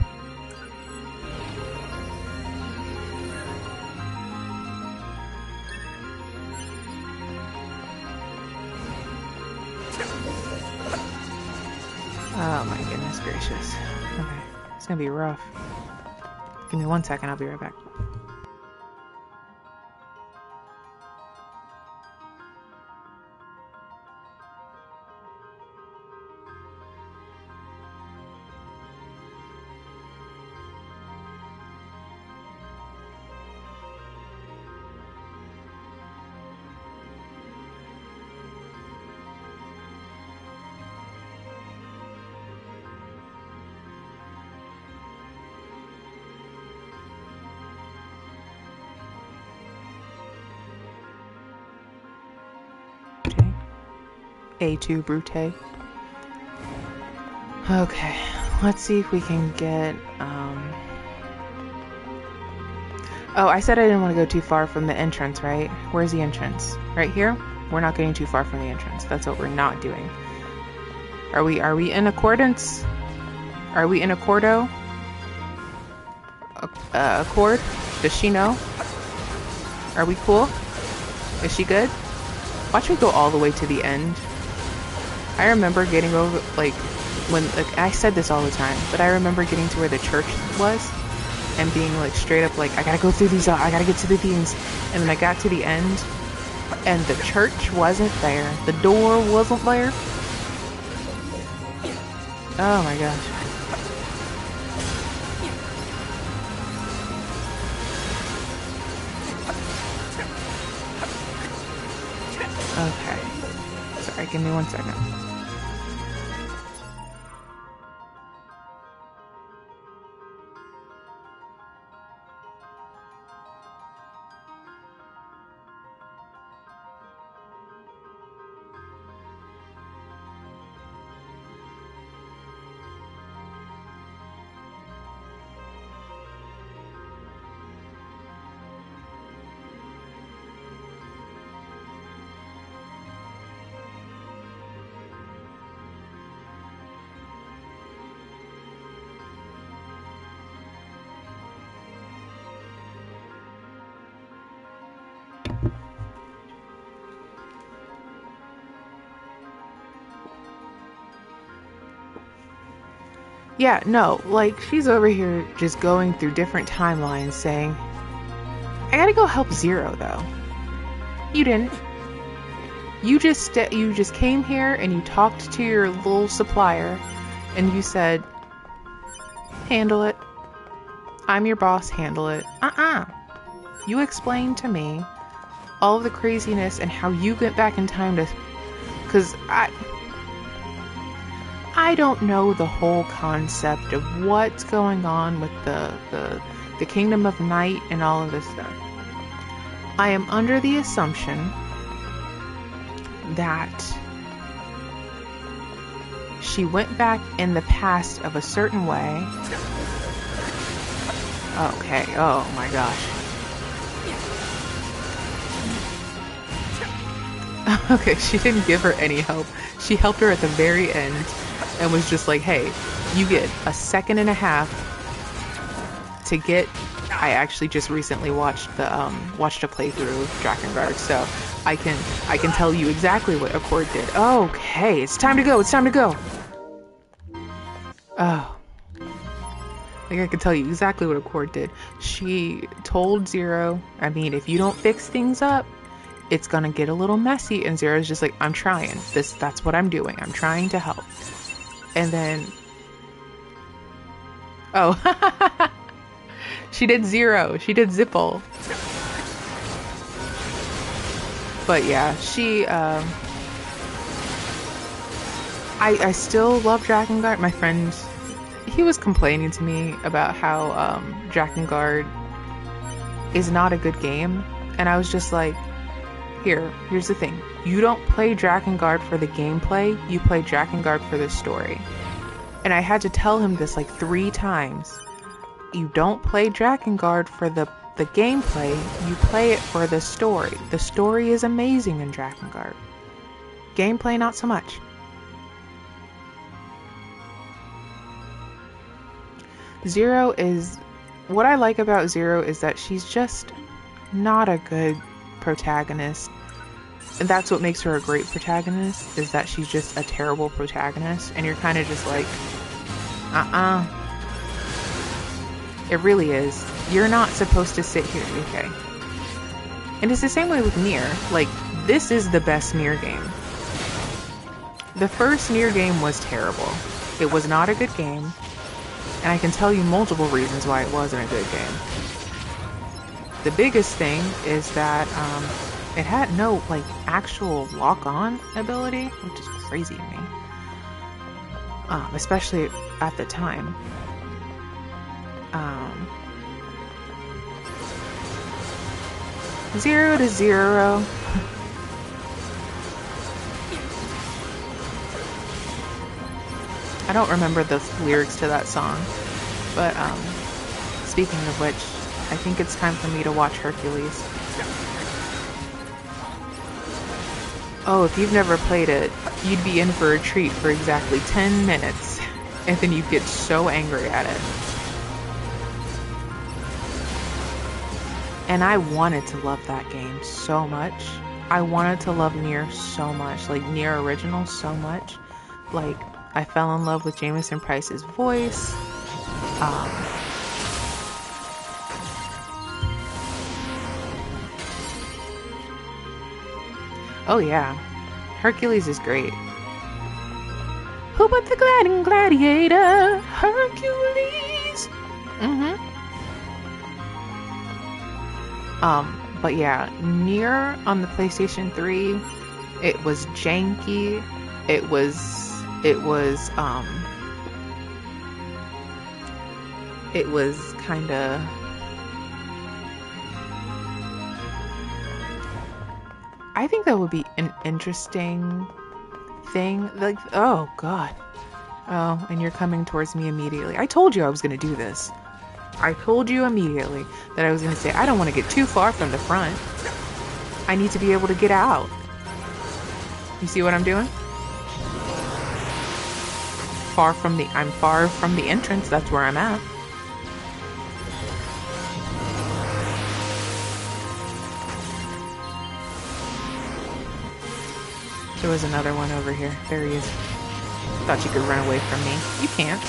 Oh my goodness gracious. Okay, it's gonna be rough. Give me 1 second, I'll be right back. A2 Brute. Okay, let's see if we can get, Oh, I said I didn't want to go too far from the entrance, right? Where's the entrance? Right here? We're not getting too far from the entrance. That's what we're not doing. Are we in accordance? Are we in accordo? Accord? Does she know? Are we cool? Is she good? Watch me go all the way to the end. I remember getting over, like, when, like, I said this all the time, but I remember getting to where the church was and being, like, straight up, like, I gotta go through these, I gotta get to the things. And then I got to the end, and the church wasn't there. The door wasn't there. Oh my gosh. Okay. Sorry, give me 1 second. Yeah, no, like, she's over here just going through different timelines saying, I gotta go help Zero, though. You didn't. You just came here and you talked to your little supplier and you said, handle it. I'm your boss, handle it. You explained to me all of the craziness and how you went back in time to... Because I don't know the whole concept of what's going on with the Kingdom of Night and all of this stuff. I am under the assumption that she went back in the past of a certain way. Okay, oh my gosh. Okay, she didn't give her any help. She helped her at the very end and was just like, hey, you get 1.5 seconds to get. I actually just recently watched a playthrough of Drakengard, so I can tell you exactly what Accord did. Okay, it's time to go. It's time to go. Oh. Like I could tell you exactly what Accord did. She told Zero, I mean, if you don't fix things up, it's gonna get a little messy. And Zero's just like, I'm trying. That's what I'm doing. I'm trying to help. And then, oh, she did Zero. She did Zipple. But yeah, I still love Drakengard. My friend, he was complaining to me about how Drakengard is not a good game, and I was just like, here's the thing. You don't play Drakengard for the gameplay, you play Drakengard for the story. And I had to tell him this like 3 times. You don't play Drakengard for the gameplay, you play it for the story. The story is amazing in Drakengard. Gameplay, not so much. Zero is... What I like about Zero is that she's just not a good protagonist. And that's what makes her a great protagonist, is that she's just a terrible protagonist. And you're kind of just like, It really is. You're not supposed to sit here, okay? And it's the same way with Nier. Like, this is the best Nier game. The first Nier game was terrible. It was not a good game. And I can tell you multiple reasons why it wasn't a good game. The biggest thing is that it had no like actual lock-on ability, which is crazy to me. Especially at the time. 0 to 0. I don't remember the lyrics to that song, but speaking of which, I think it's time for me to watch Hercules. Oh, if you've never played it, you'd be in for a treat for exactly 10 minutes, and then you'd get so angry at it. And I wanted to love that game so much. I wanted to love Nier so much, like Nier Original so much. Like, I fell in love with Jameson Price's voice. Oh yeah, Hercules is great. Who but the gladiator, Hercules? But yeah, Nier on the PlayStation 3, it was janky. It was kinda... I think that would be an interesting thing. Like, oh god. Oh, and you're coming towards me immediately. I told you I was gonna do this. I told you immediately that I was gonna say, I don't want to get too far from the front. I need to be able to get out. You see what I'm doing? I'm far from the entrance. That's where I'm at. There was another one over here. There he is. Thought you could run away from me. You can't.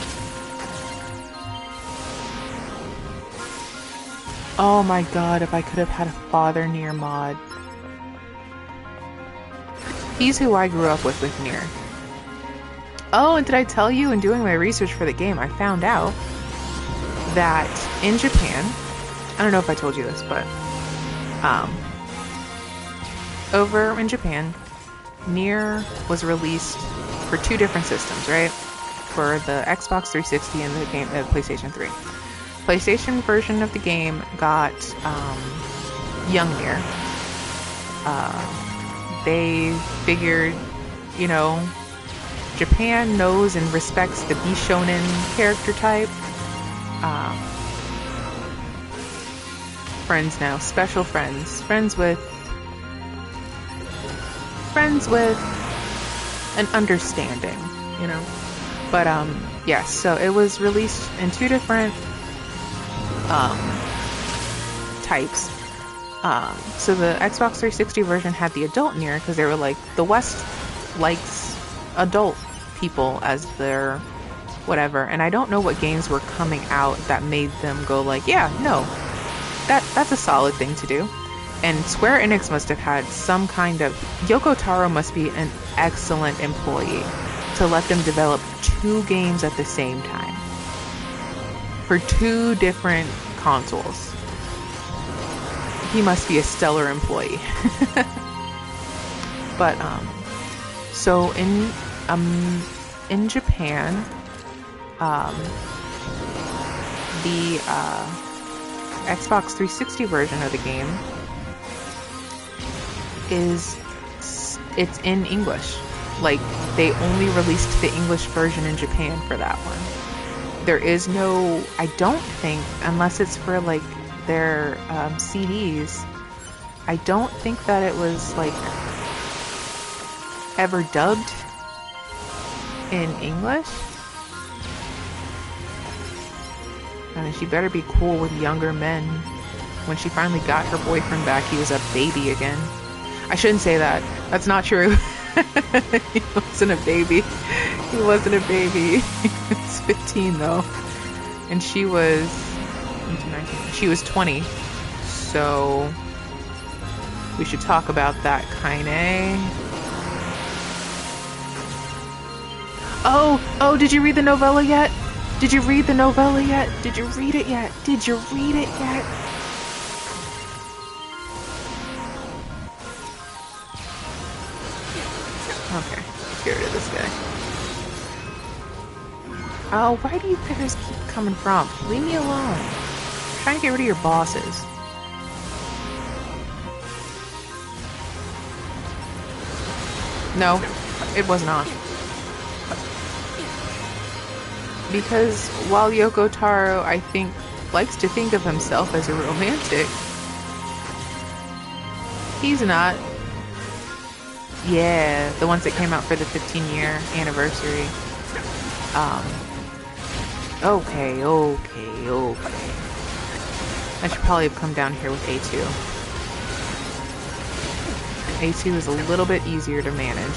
Oh my god, if I could have had a Father Nier mod. He's who I grew up with Nier. Oh, and did I tell you, in doing my research for the game, I found out that in Japan, I don't know if I told you this, but over in Japan, Nier was released for 2 different systems, right? For the Xbox 360 and the PlayStation 3. PlayStation version of the game got young Nier. They figured, you know, Japan knows and respects the Bishonen character type. Friends now, special friends, friends with an understanding, you know. But yes, so it was released in 2 different um, types. So the Xbox 360 version had the adult Nier because they were like, the West likes adult people as their whatever. And I don't know what games were coming out that made them go like, yeah, no, that's a solid thing to do. And Square Enix must have had some kind of... Yoko Taro must be an excellent employee to let them develop 2 games at the same time for 2 different consoles. He must be a stellar employee. But so in Japan, the Xbox 360 version of the game it's in English. Like, they only released the English version in Japan for that one. There is no, I don't think, unless it's for like their CDs, I don't think that it was like ever dubbed in English. I mean, she better be cool with younger men. When she finally got her boyfriend back, he was a baby again. I shouldn't say that. That's not true. He wasn't a baby. He wasn't a baby. He was 15 though. And she was 19. She was 20. So we should talk about that, kinda. Oh, did you read the novella yet? Did you read the novella yet? Did you read it yet? Did you read it yet? Okay, let's get rid of this guy. Oh, why do you pickers keep coming from? Leave me alone. I'm trying to get rid of your bosses. No, it was not. Because while Yoko Taro, I think, likes to think of himself as a romantic, he's not. Yeah, the ones that came out for the 15-year anniversary. Okay. I should probably have come down here with A2. A2 is a little bit easier to manage.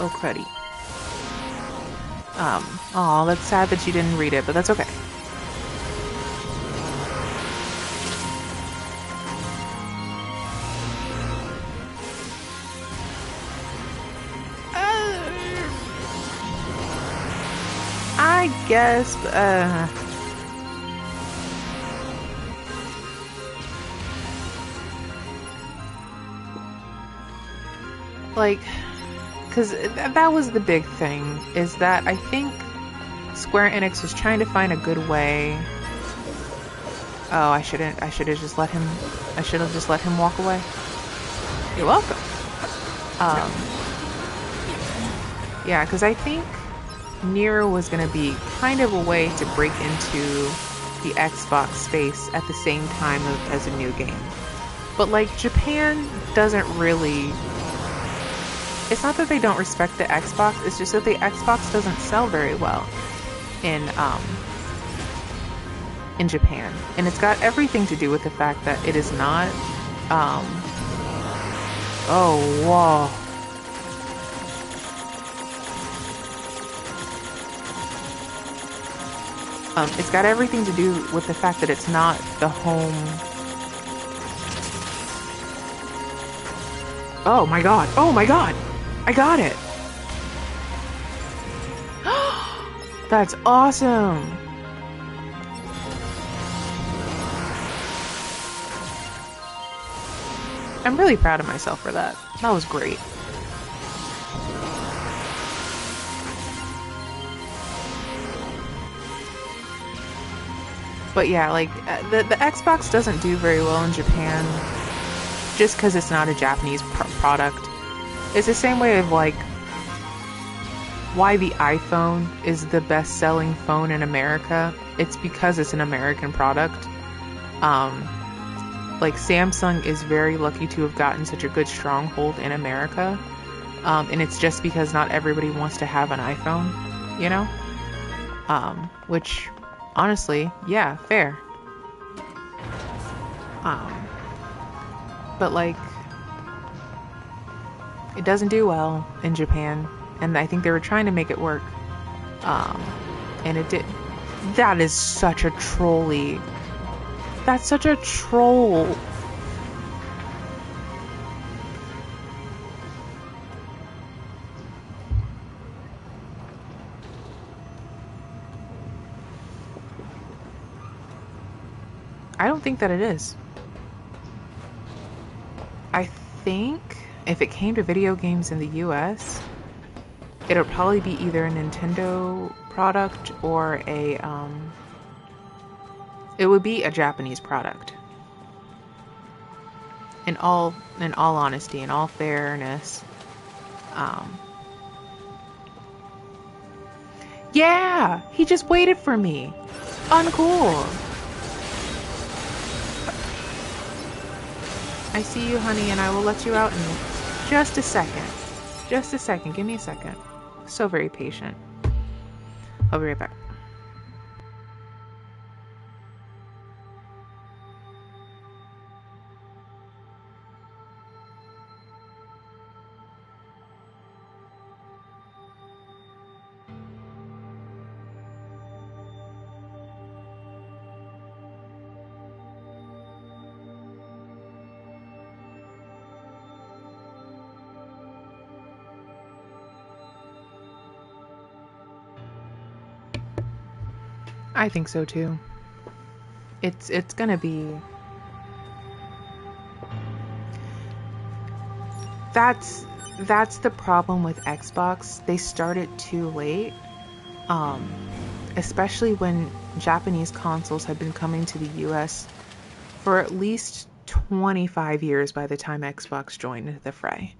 Oh cruddy. Oh, that's sad that you didn't read it, but that's okay. I guess, like, because that was the big thing, is that I think Square Enix was trying to find a good way. Oh, I should have just let him walk away. You're welcome. Yeah, because I think Nier was going to be kind of a way to break into the Xbox space at the same time as a new game. But, like, Japan doesn't really... It's not that they don't respect the Xbox, it's just that the Xbox doesn't sell very well in Japan. And it's got everything to do with the fact that it is not... Oh, whoa. It's got everything to do with the fact that it's not the home... Oh my god! Oh my god! I got it! That's awesome! I'm really proud of myself for that. That was great. But yeah, like, the Xbox doesn't do very well in Japan just because it's not a Japanese product. It's the same way of, like, why the iPhone is the best-selling phone in America. It's because it's an American product. Like, Samsung is very lucky to have gotten such a good stronghold in America. And it's just because not everybody wants to have an iPhone, you know? Which, honestly, yeah, fair. But, like, it doesn't do well in Japan. And I think they were trying to make it work. And it did. That is such a trolly. That's such a troll. I don't think that it is. I think if it came to video games in the US, it'll probably be either a Nintendo product or it would be a Japanese product. In all honesty, in all fairness. Yeah, he just waited for me. Uncool. I see you, honey, and I will let you out in just a second. Just a second. Give me a second. So very patient. I'll be right back. I think so too. It's gonna be. That's the problem with Xbox. They started too late. Especially when Japanese consoles had been coming to the US for at least 25 years by the time Xbox joined the fray.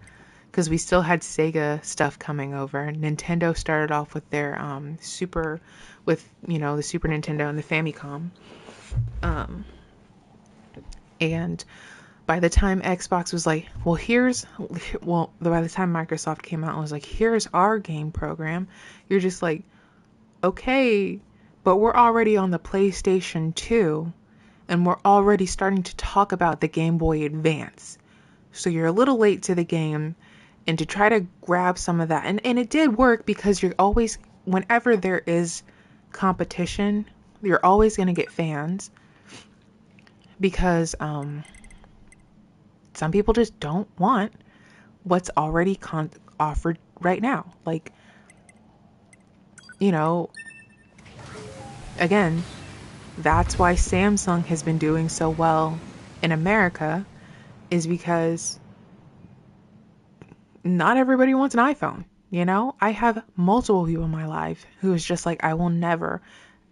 Because we still had Sega stuff coming over. Nintendo started off with their the Super Nintendo and the Famicom. And by the time Xbox was like, by the time Microsoft came out and was like, here's our game program, you're just like, okay, but we're already on the PlayStation 2, and we're already starting to talk about the Game Boy Advance. So you're a little late to the game. And to try to grab some of that. And it did work because you're always, whenever there is competition, you're always going to get fans. Because some people just don't want what's already offered right now. Like, again, that's why Samsung has been doing so well in America, is because not everybody wants an iPhone, I have multiple people in my life who is just like, I will never,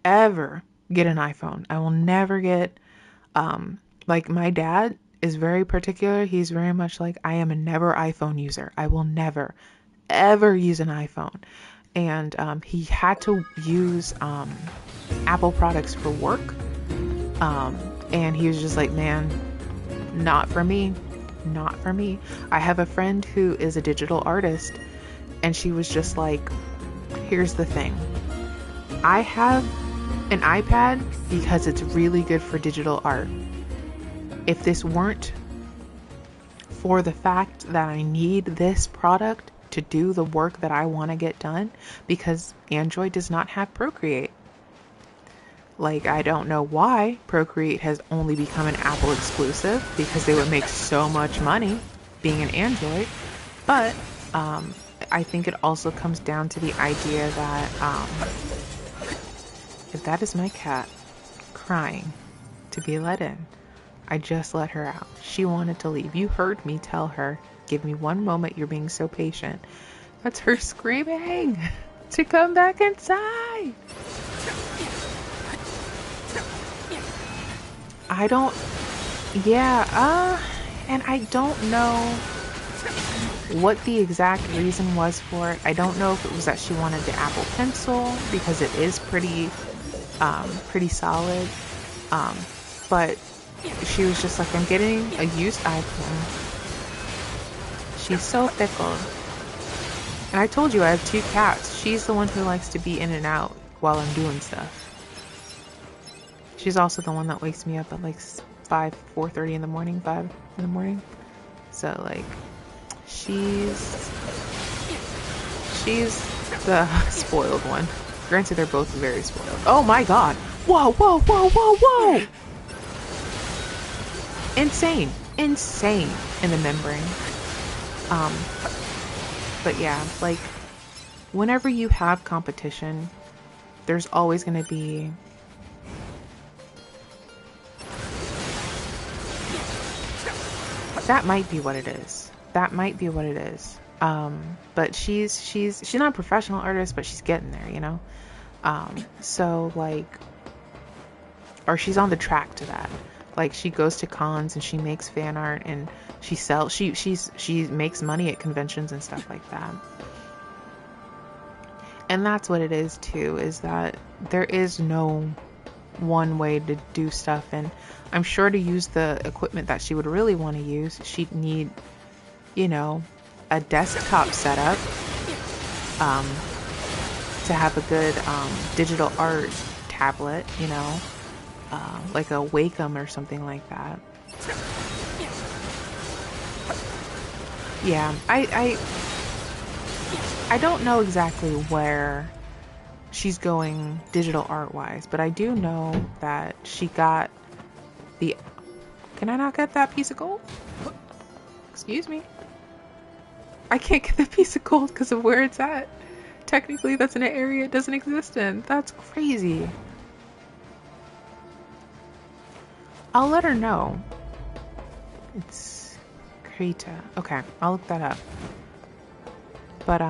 ever get an iPhone. I will never get, like, my dad is very particular. He's very much like, I am a never iPhone user. I will never, ever use an iPhone. And he had to use Apple products for work. And he was just like, man, not for me. Not for me. I have a friend who is a digital artist, and she was just like, here's the thing. I have an iPad because it's really good for digital art. If this weren't for the fact that I need this product to do the work that I want to get done, because Android does not have Procreate. Like, I don't know why Procreate has only become an Apple exclusive, because they would make so much money being an Android. But I think it also comes down to the idea that if that is my cat crying to be let in, I just let her out. She wanted to leave. You heard me tell her, give me one moment, you're being so patient. That's her screaming to come back inside. And I don't know what the exact reason was for it. I don't know if it was that she wanted the Apple Pencil, because it is pretty solid. But she was just like, I'm getting a used iPhone. She's so fickle. And I told you I have 2 cats. She's the one who likes to be in and out while I'm doing stuff. She's also the one that wakes me up at like 4:30 in the morning, 5 in the morning. So like, she's the spoiled one. Granted, they're both very spoiled. Oh my god! Whoa, whoa, whoa, whoa, whoa! Insane, insane in the membrane. But yeah, like, whenever you have competition, there's always going to be that might be what it is. That might be what it is. But she's not a professional artist, but she's getting there, you know? So like, or she's on the track to that. Like, she goes to cons and she makes fan art and she sells, she makes money at conventions and stuff like that. And that's what it is too, is that there is no one way to do stuff. And I'm sure to use the equipment that she would really want to use, she'd need, you know, a desktop setup, to have a good digital art tablet, you know, like a Wacom or something like that. Yeah, I don't know exactly where she's going digital art wise, but I do know that she got the... Can I not get that piece of gold? Excuse me. I can't get the piece of gold because of where it's at. Technically, that's in an area it doesn't exist in. That's crazy. I'll let her know. It's Krita. Okay, I'll look that up. But,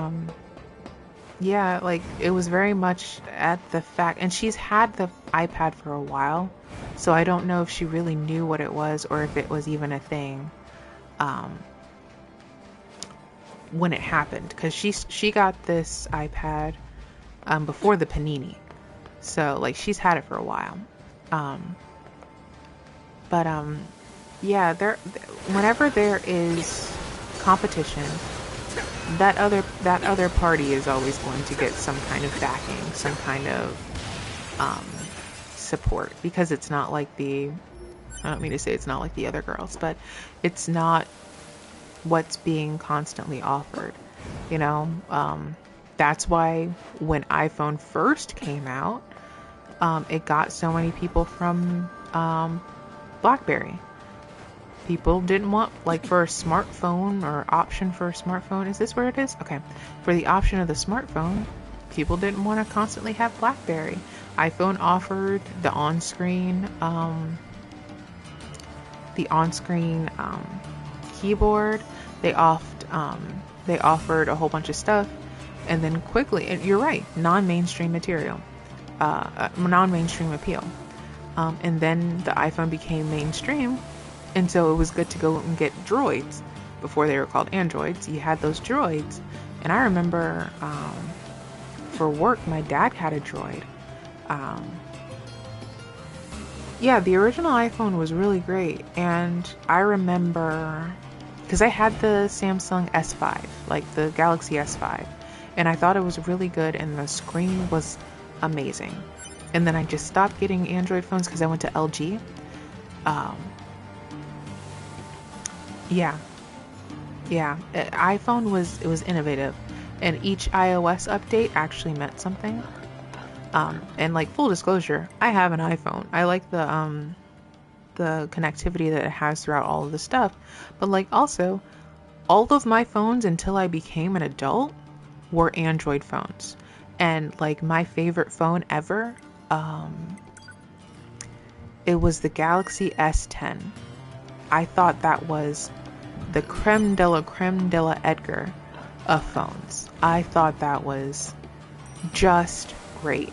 yeah, like, it was very much at the fact, and she's had the iPad for a while, so I don't know if she really knew what it was or if it was even a thing, when it happened, because she got this iPad, before the Panini, so, like, she's had it for a while, but, yeah, whenever there is competition, that other party is always going to get some kind of backing, some kind of support, because it's not like I don't mean to say it's not like the other girls, but it's not what's being constantly offered, you know. That's why when iPhone first came out, it got so many people from BlackBerry. People didn't want, like, for a smartphone or option for a smartphone. Is this where it is? Okay. For the option of the smartphone, people didn't want to constantly have BlackBerry. iPhone offered the on-screen keyboard. They offered a whole bunch of stuff, and then quickly, and you're right, non-mainstream material, non-mainstream appeal. And then the iPhone became mainstream. And so it was good to go and get droids before they were called androids. You had those droids. And I remember, for work, my dad had a droid. Yeah, the original iPhone was really great. And I remember, because I had the Samsung S5, like the Galaxy S5. And I thought it was really good and the screen was amazing. And then I just stopped getting Android phones because I went to LG. Yeah, iPhone was innovative, and each iOS update actually meant something. And like, full disclosure, I have an iPhone. I like the connectivity that it has throughout all of the stuff, but like, also, all of my phones until I became an adult were Android phones, and like, my favorite phone ever, it was the Galaxy S10. I thought that was the creme de la Edgar of phones. I thought that was just great.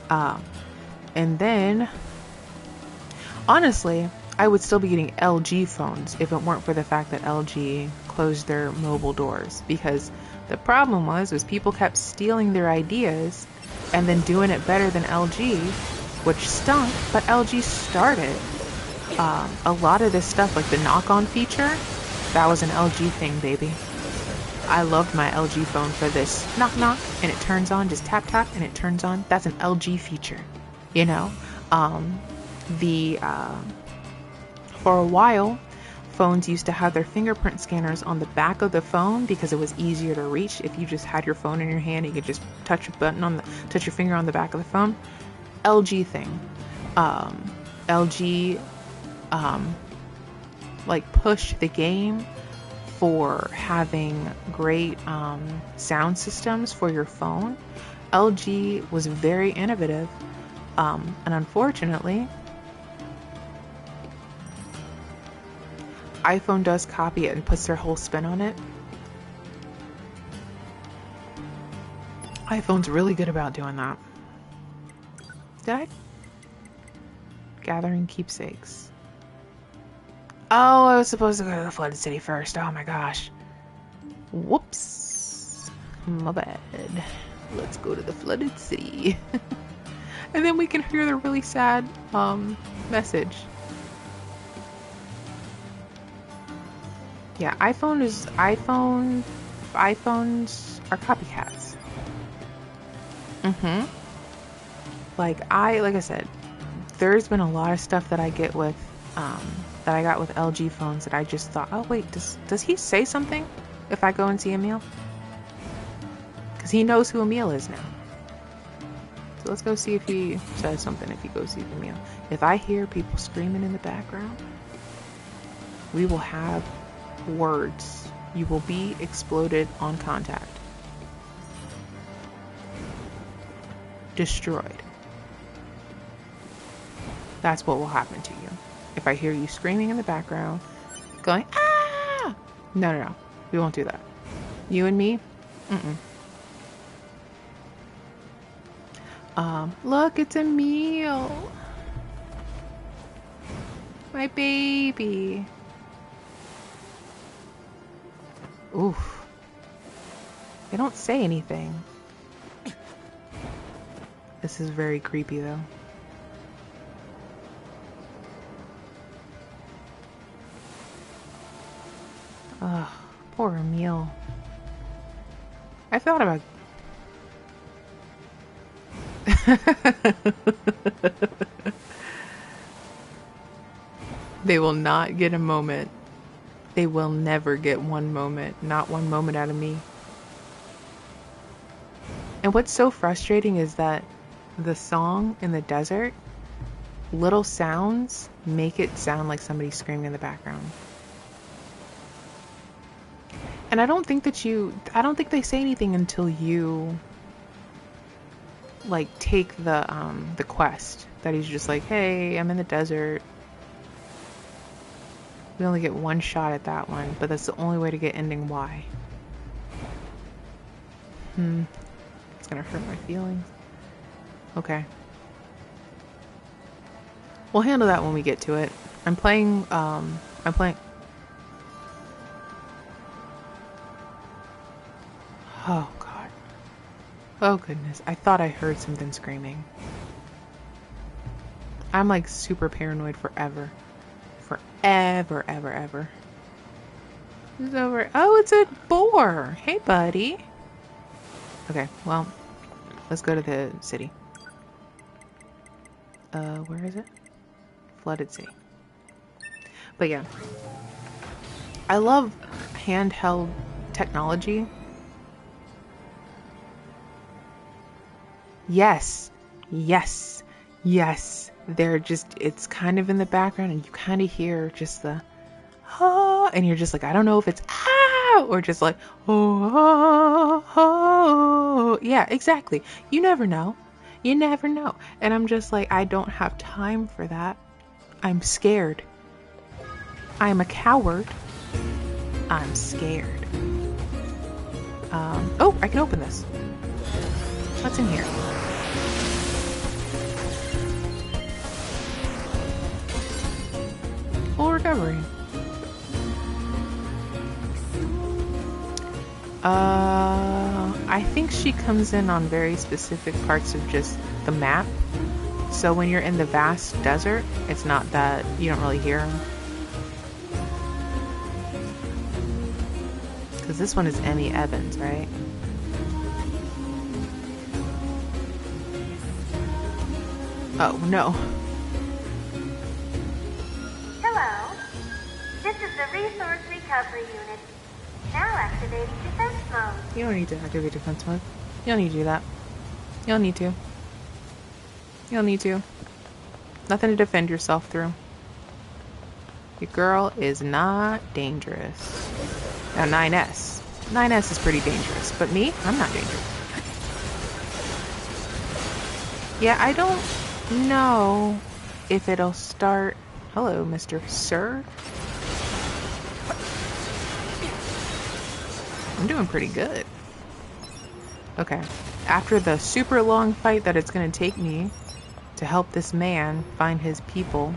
And then, honestly, I would still be getting LG phones if it weren't for the fact that LG closed their mobile doors. Because the problem was people kept stealing their ideas and then doing it better than LG, which stunk, but LG started. A lot of this stuff, like the knock-on feature, that was an LG thing, baby. I loved my LG phone for this. Knock, knock, and it turns on. Just tap, tap, and it turns on. That's an LG feature, you know? For a while, phones used to have their fingerprint scanners on the back of the phone because it was easier to reach. If you just had your phone in your hand, you could just touch touch your finger on the back of the phone. LG thing. LG, like pushed the game for having great sound systems for your phone. LG was very innovative, and unfortunately, iPhone does copy it and puts their whole spin on it. iPhone's really good about doing that. Did I? Gathering keepsakes. Oh, I was supposed to go to the flooded city first. Oh my gosh. Whoops. My bad. Let's go to the flooded city. And then we can hear the really sad message. Yeah, iPhones are copycats. Like I said, there's been a lot of stuff that I get with that I got with LG phones that I just thought, oh wait, does he say something if I go and see Emil? Because he knows who Emil is now. So let's go see if he says something if he goes see Emil. If I hear people screaming in the background, we will have words. You will be exploded on contact. Destroyed. That's what will happen to you. If I hear you screaming in the background, going, ah! No. We won't do that. You and me? Look, it's Emil. My baby. Oof. They don't say anything. This is very creepy, though. Ugh, poor Emil. I thought about... They will not get a moment. They will never get one moment. Not one moment out of me. And what's so frustrating is that the song in the desert, little sounds make it sound like somebody's screaming in the background. And I don't think they say anything until you like take the quest. That he's just like, hey, I'm in the desert. We only get one shot at that one, but that's the only way to get ending Y. It's gonna hurt my feelings. Okay. We'll handle that when we get to it. I'm playing. Oh god. Oh goodness. I thought I heard something screaming. I'm like super paranoid forever. Forever, ever. It's over. Oh, it's a boar. Hey, buddy. Okay, well, let's go to the city. Where is it? Flooded city. But yeah. I love handheld technology. Yes. They're just, it's kind of in the background and you kind of hear just the, ah, and you're just like, I don't know if it's ah, or just like, oh. Yeah, exactly. You never know. And I'm just like, I don't have time for that. I'm scared. I'm a coward. I'm scared. Oh, I can open this. What's in here? Full recovery. I think she comes in on very specific parts of just the map. So when you're in the vast desert, it's not that you don't really hear them. Because this one is Emmy Evans, right? Oh, no. Hello. This is the Resource Recovery Unit. Now activating defense mode. You don't need to activate defense mode. You don't need to do that. You don't need to. You don't need to. Nothing to defend yourself through. Your girl is not dangerous. Now 9S. 9S is pretty dangerous, but me, I'm not dangerous. Yeah, I don't know if it'll start. Hello, Mr. Sir. I'm doing pretty good. Okay. After the super long fight that it's going to take me to help this man find his people.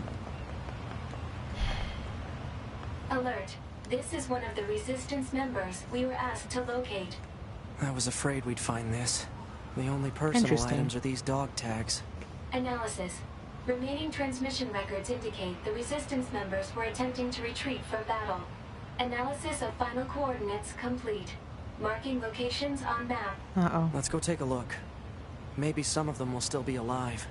Alert. This is one of the Resistance members we were asked to locate. I was afraid we'd find this. The only personal Interesting. items are these dog tags. Analysis. Remaining transmission records indicate the Resistance members were attempting to retreat from battle. Analysis of final coordinates complete. Marking locations on map. Uh-oh. Let's go take a look. Maybe some of them will still be alive.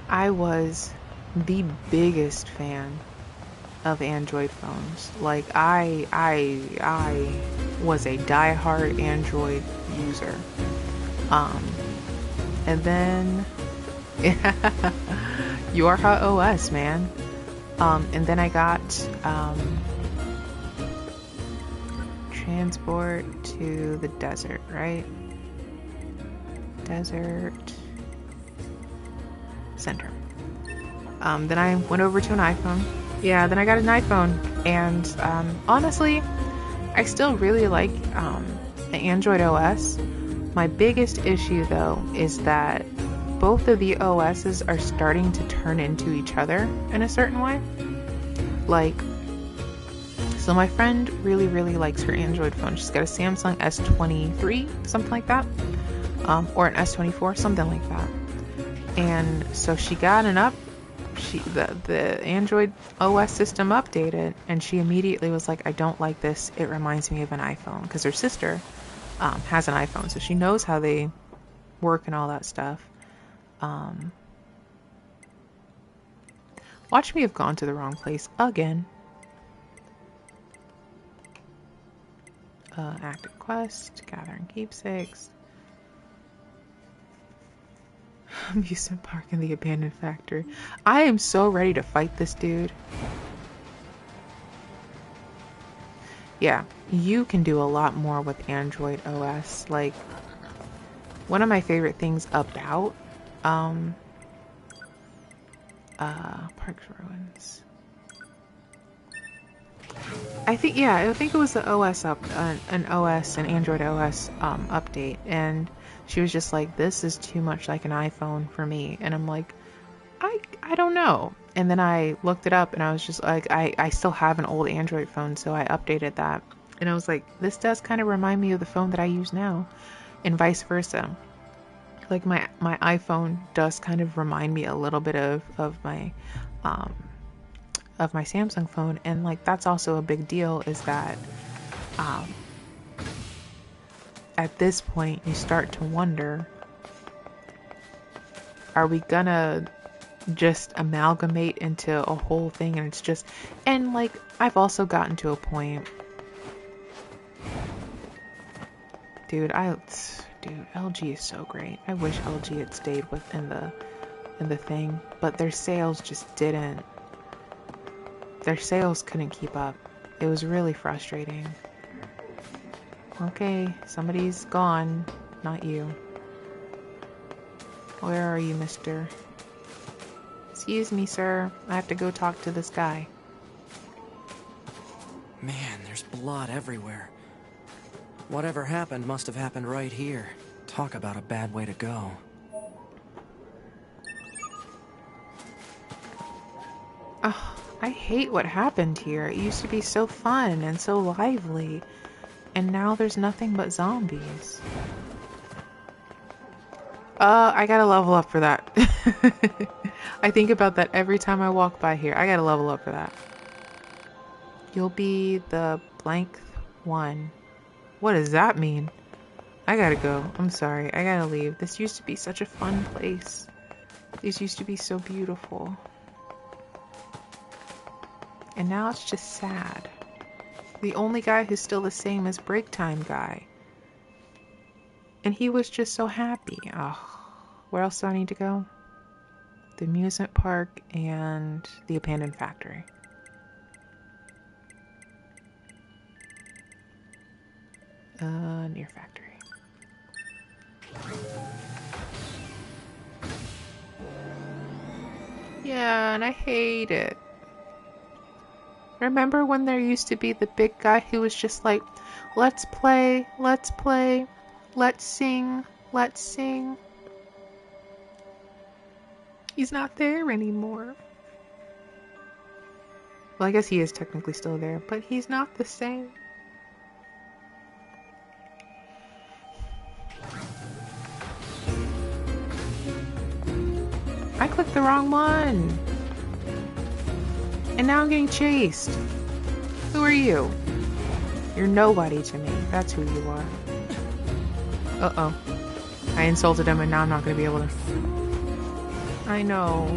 I was the biggest fan of Android phones. Like I was a diehard Android user. And then Your OS, man. And then I got transport to the desert, right? Desert center. Then I went over to an iPhone. Yeah, then I got an iPhone, and honestly, I still really like the Android OS. My biggest issue, though, is that both of the OSs are starting to turn into each other in a certain way. Like, so my friend really, really likes her Android phone. She's got a Samsung S23, something like that, or an S24, something like that. And so she got the Android OS system updated, and she immediately was like, I don't like this. It reminds me of an iPhone, because her sister has an iPhone, so she knows how they work and all that stuff. Watch me have gone to the wrong place again. Active quest, gathering keepsakes. Amusement park and the abandoned factory. I am so ready to fight this dude. Yeah, you can do a lot more with Android OS. Like, one of my favorite things about Parks Ruins. I think it was the OS an Android OS update, and she was just like, this is too much like an iPhone for me. And I'm like, I don't know. And then I looked it up, and I was just like, I still have an old Android phone, so I updated that. And I was like, this does kind of remind me of the phone that I use now, and vice versa. Like, my iPhone does kind of remind me a little bit of my Samsung phone. And like, that's also a big deal, is that at this point you start to wonder, are we gonna just amalgamate into a whole thing? And it's just, and like, I've also gotten to a point, dude, LG is so great. I wish LG had stayed within the thing, but their sales just didn't. Their sales couldn't keep up. It was really frustrating. Okay, somebody's gone, not you. Where are you, mister? Excuse me, sir. I have to go talk to this guy. Man, there's blood everywhere. Whatever happened must have happened right here. Talk about a bad way to go. Oh, I hate what happened here. It used to be so fun and so lively, and now there's nothing but zombies. I gotta level up for that. I think about that every time I walk by here. I gotta level up for that. You'll be the blank one. What does that mean? I gotta go. I'm sorry. I gotta leave. This used to be such a fun place. This used to be so beautiful. And now it's just sad. The only guy who's still the same is Break Time Guy. And he was just so happy. Oh, where else do I need to go? The amusement park and the abandoned factory. Near factory. Yeah, and I hate it. Remember when there used to be the big guy who was just like, let's play, let's play, let's sing, let's sing. He's not there anymore. Well, I guess he is technically still there, but he's not the same. I clicked the wrong one. And now I'm getting chased. Who are you? You're nobody to me. That's who you are. Uh-oh. I insulted him and now I'm not going to be able to... I know.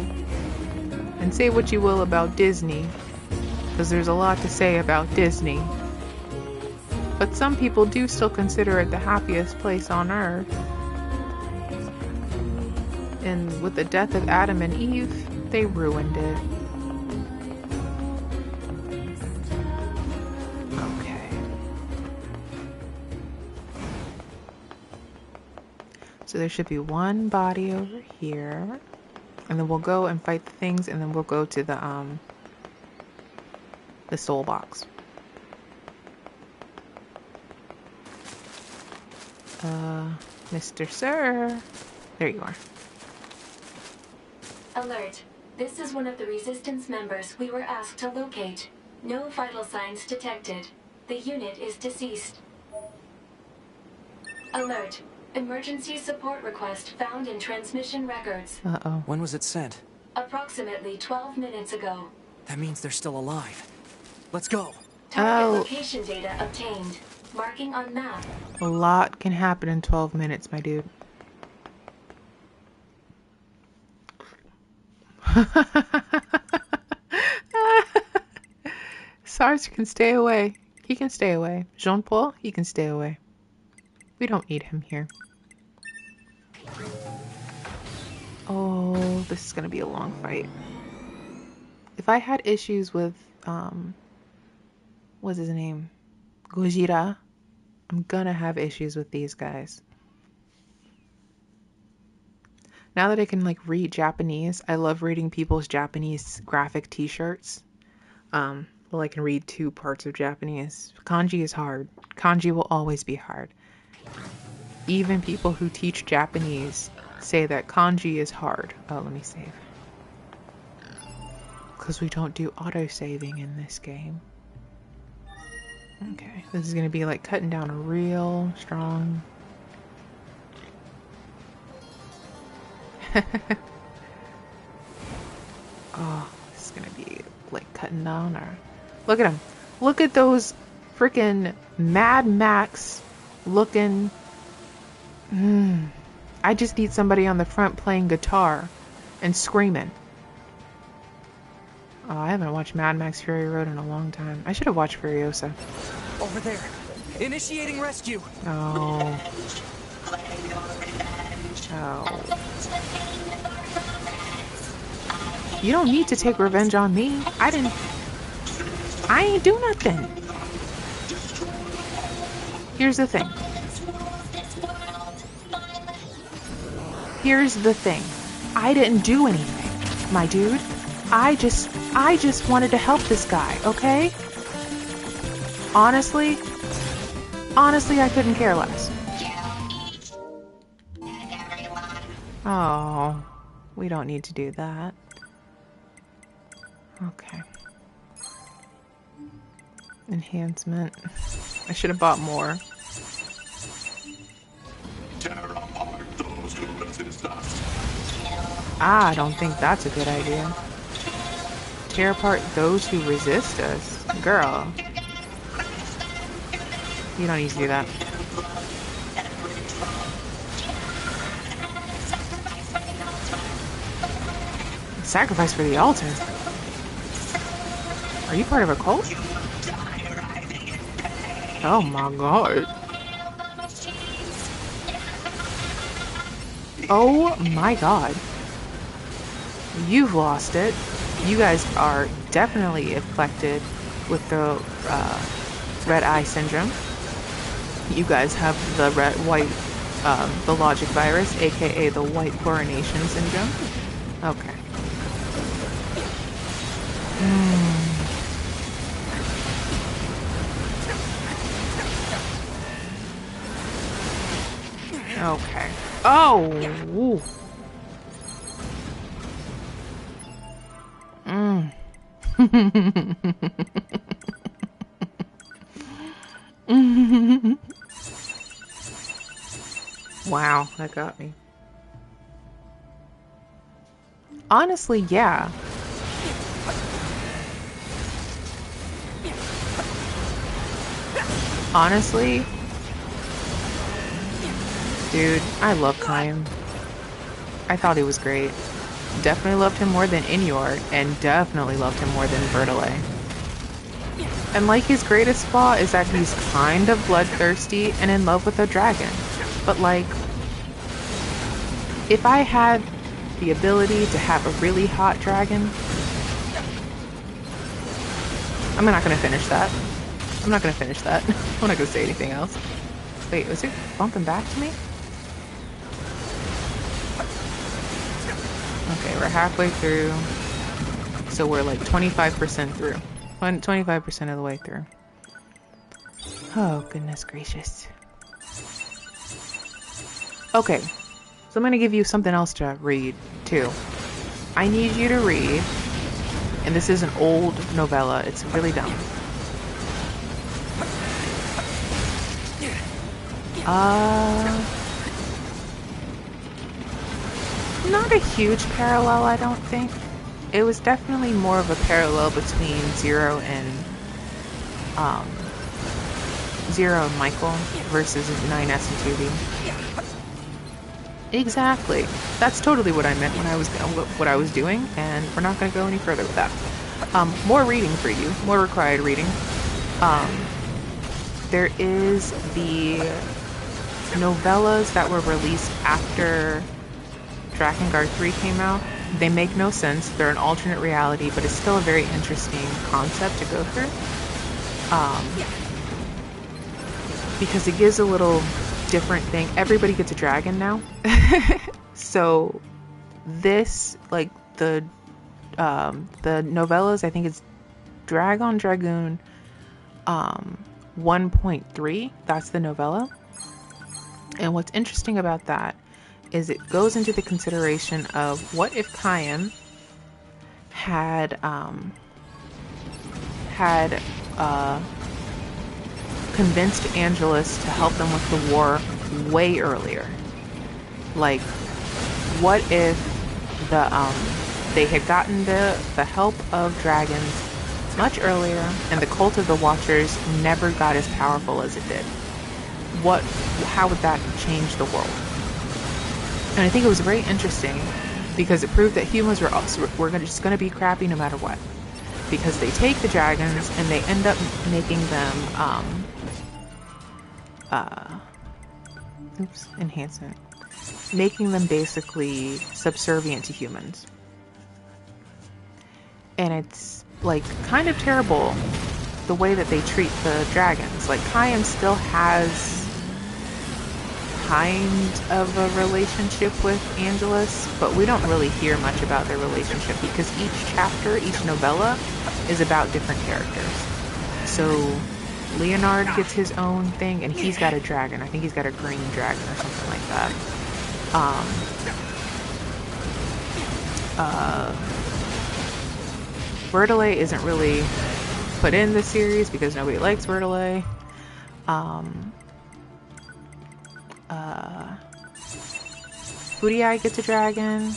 And say what you will about Disney. Because there's a lot to say about Disney. But some people do still consider it the happiest place on earth. And with the death of Adam and Eve, they ruined it. Okay. So there should be one body over here. And then we'll go and fight the things, and then we'll go to the soul box. Mr. Sir. There you are. Alert. This is one of the Resistance members we were asked to locate. No vital signs detected. The unit is deceased. Alert. Emergency support request found in transmission records. Uh-oh. When was it sent? Approximately 12 minutes ago. That means they're still alive. Let's go. Target location data obtained. Marking on map. A lot can happen in 12 minutes, my dude. SARS can stay away. He can stay away. Jean-Paul, he can stay away. We don't need him here. Oh, this is gonna be a long fight. If I had issues with, what's his name? Gojira, I'm gonna have issues with these guys. Now that I can, like, read Japanese, I love reading people's Japanese graphic t-shirts. Well, I can read 2 parts of Japanese. Kanji is hard. Kanji will always be hard. Even people who teach Japanese say that kanji is hard. Oh, let me save. Because we don't do auto-saving in this game. Okay, this is going to be like cutting down a real strong... Oh, this is going to be like cutting down our... Look at him. Look at those freaking Mad Max looking... I just need somebody on the front playing guitar and screaming. Oh, I haven't watched Mad Max Fury Road in a long time. I should have watched Furiosa. Over there. Initiating rescue. Oh. Oh. You don't need to take revenge on me. I ain't do nothing. Here's the thing. Here's the thing. I didn't do anything, my dude. I just wanted to help this guy, okay? Honestly, I couldn't care less. Oh, we don't need to do that. Okay. Enhancement. I should have bought more. Tear apart those I don't think that's a good idea. Tear apart those who resist us. Girl. You don't need to do that. Sacrifice for the altar. Are you part of a cult? Oh my god. Oh my god. You've lost it. You guys are definitely afflicted with the red eye syndrome. You guys have the the logic virus, aka the white coronation syndrome. Okay. Okay. Oh! Ooh. Wow, that got me. Honestly, yeah. Honestly, dude, I love Kaim. I thought he was great. Definitely loved him more than Inuart, and definitely loved him more than Bertollet. And like his greatest flaw is that he's kind of bloodthirsty and in love with a dragon. But like, if I had the ability to have a really hot dragon, I'm not gonna finish that. I'm not gonna finish that. I'm not gonna say anything else. Wait, was it bumping back to me? Okay, we're halfway through. So we're like 25% through. 25% of the way through. Oh, goodness gracious. Okay, so I'm gonna give you something else to read, too. I need you to read, and this is an old novella. It's really dumb. Not a huge parallel, I don't think. It was definitely more of a parallel between Zero and Michael versus 9S and 2B. Exactly. That's totally what I meant when I was what I was doing, and we're not going to go any further with that. More reading for you, more required reading. There is the novellas that were released after Drakengard 3 came out. They make no sense. They're an alternate reality, but it's still a very interesting concept to go through. Because it gives a little different thing. Everybody gets a dragon now. So this, like the novellas, I think it's Dragon Dragoon 1.3. That's the novella. And what's interesting about that is it goes into the consideration of what if Kaim had convinced Angelus to help them with the war way earlier. Like, what if they had gotten the help of dragons much earlier, and the cult of the Watchers never got as powerful as it did? How would that change the world? And I think it was very interesting because it proved that humans were just going to be crappy no matter what. Because they take the dragons and they end up making them enhancement. Making them basically subservient to humans. And it's like kind of terrible the way that they treat the dragons. Like Kaim still has kind of a relationship with Angelus, but we don't really hear much about their relationship because each chapter, each novella is about different characters. So Leonard gets his own thing, and he's got a dragon. I think he's got a green dragon or something like that. Bertollet isn't really put in the series because nobody likes Bertollet. Furiai gets a dragon.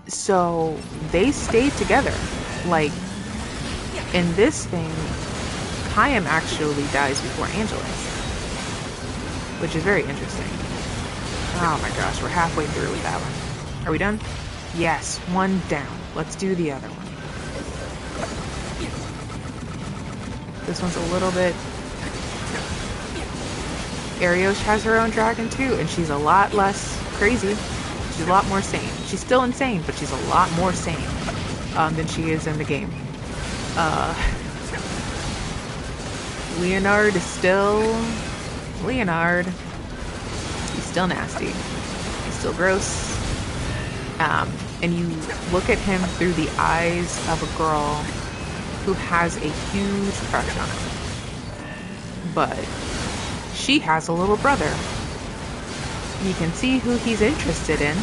So they stayed together. Like, in this thing, Chaim actually dies before Angelus, which is very interesting. Oh my gosh, we're halfway through with that one. Are we done? Yes, one down. Let's do the other one. This one's a little bit... Ariosh has her own dragon too, and she's a lot less crazy. She's a lot more sane. She's still insane, but she's a lot more sane than she is in the game. Leonard is still... Leonard. He's still nasty. He's still gross. And you look at him through the eyes of a girl who has a huge crush on him. But she has a little brother. You can see who he's interested in.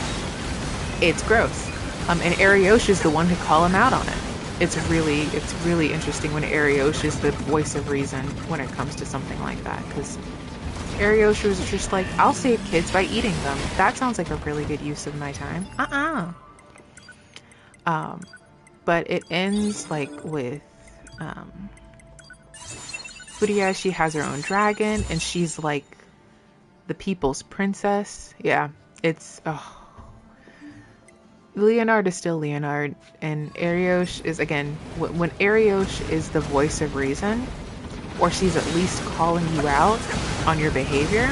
It's gross. And Ariosh is the one to call him out on it. It's really interesting when Ariosh is the voice of reason when it comes to something like that, because Ariosh was just like, I'll save kids by eating them. That sounds like a really good use of my time. But it ends like with Furia. She has her own dragon, and she's like the people's princess. Yeah, it's Leonard is still Leonard, and Ariosh is, again, when Ariosh is the voice of reason, or she's at least calling you out on your behavior,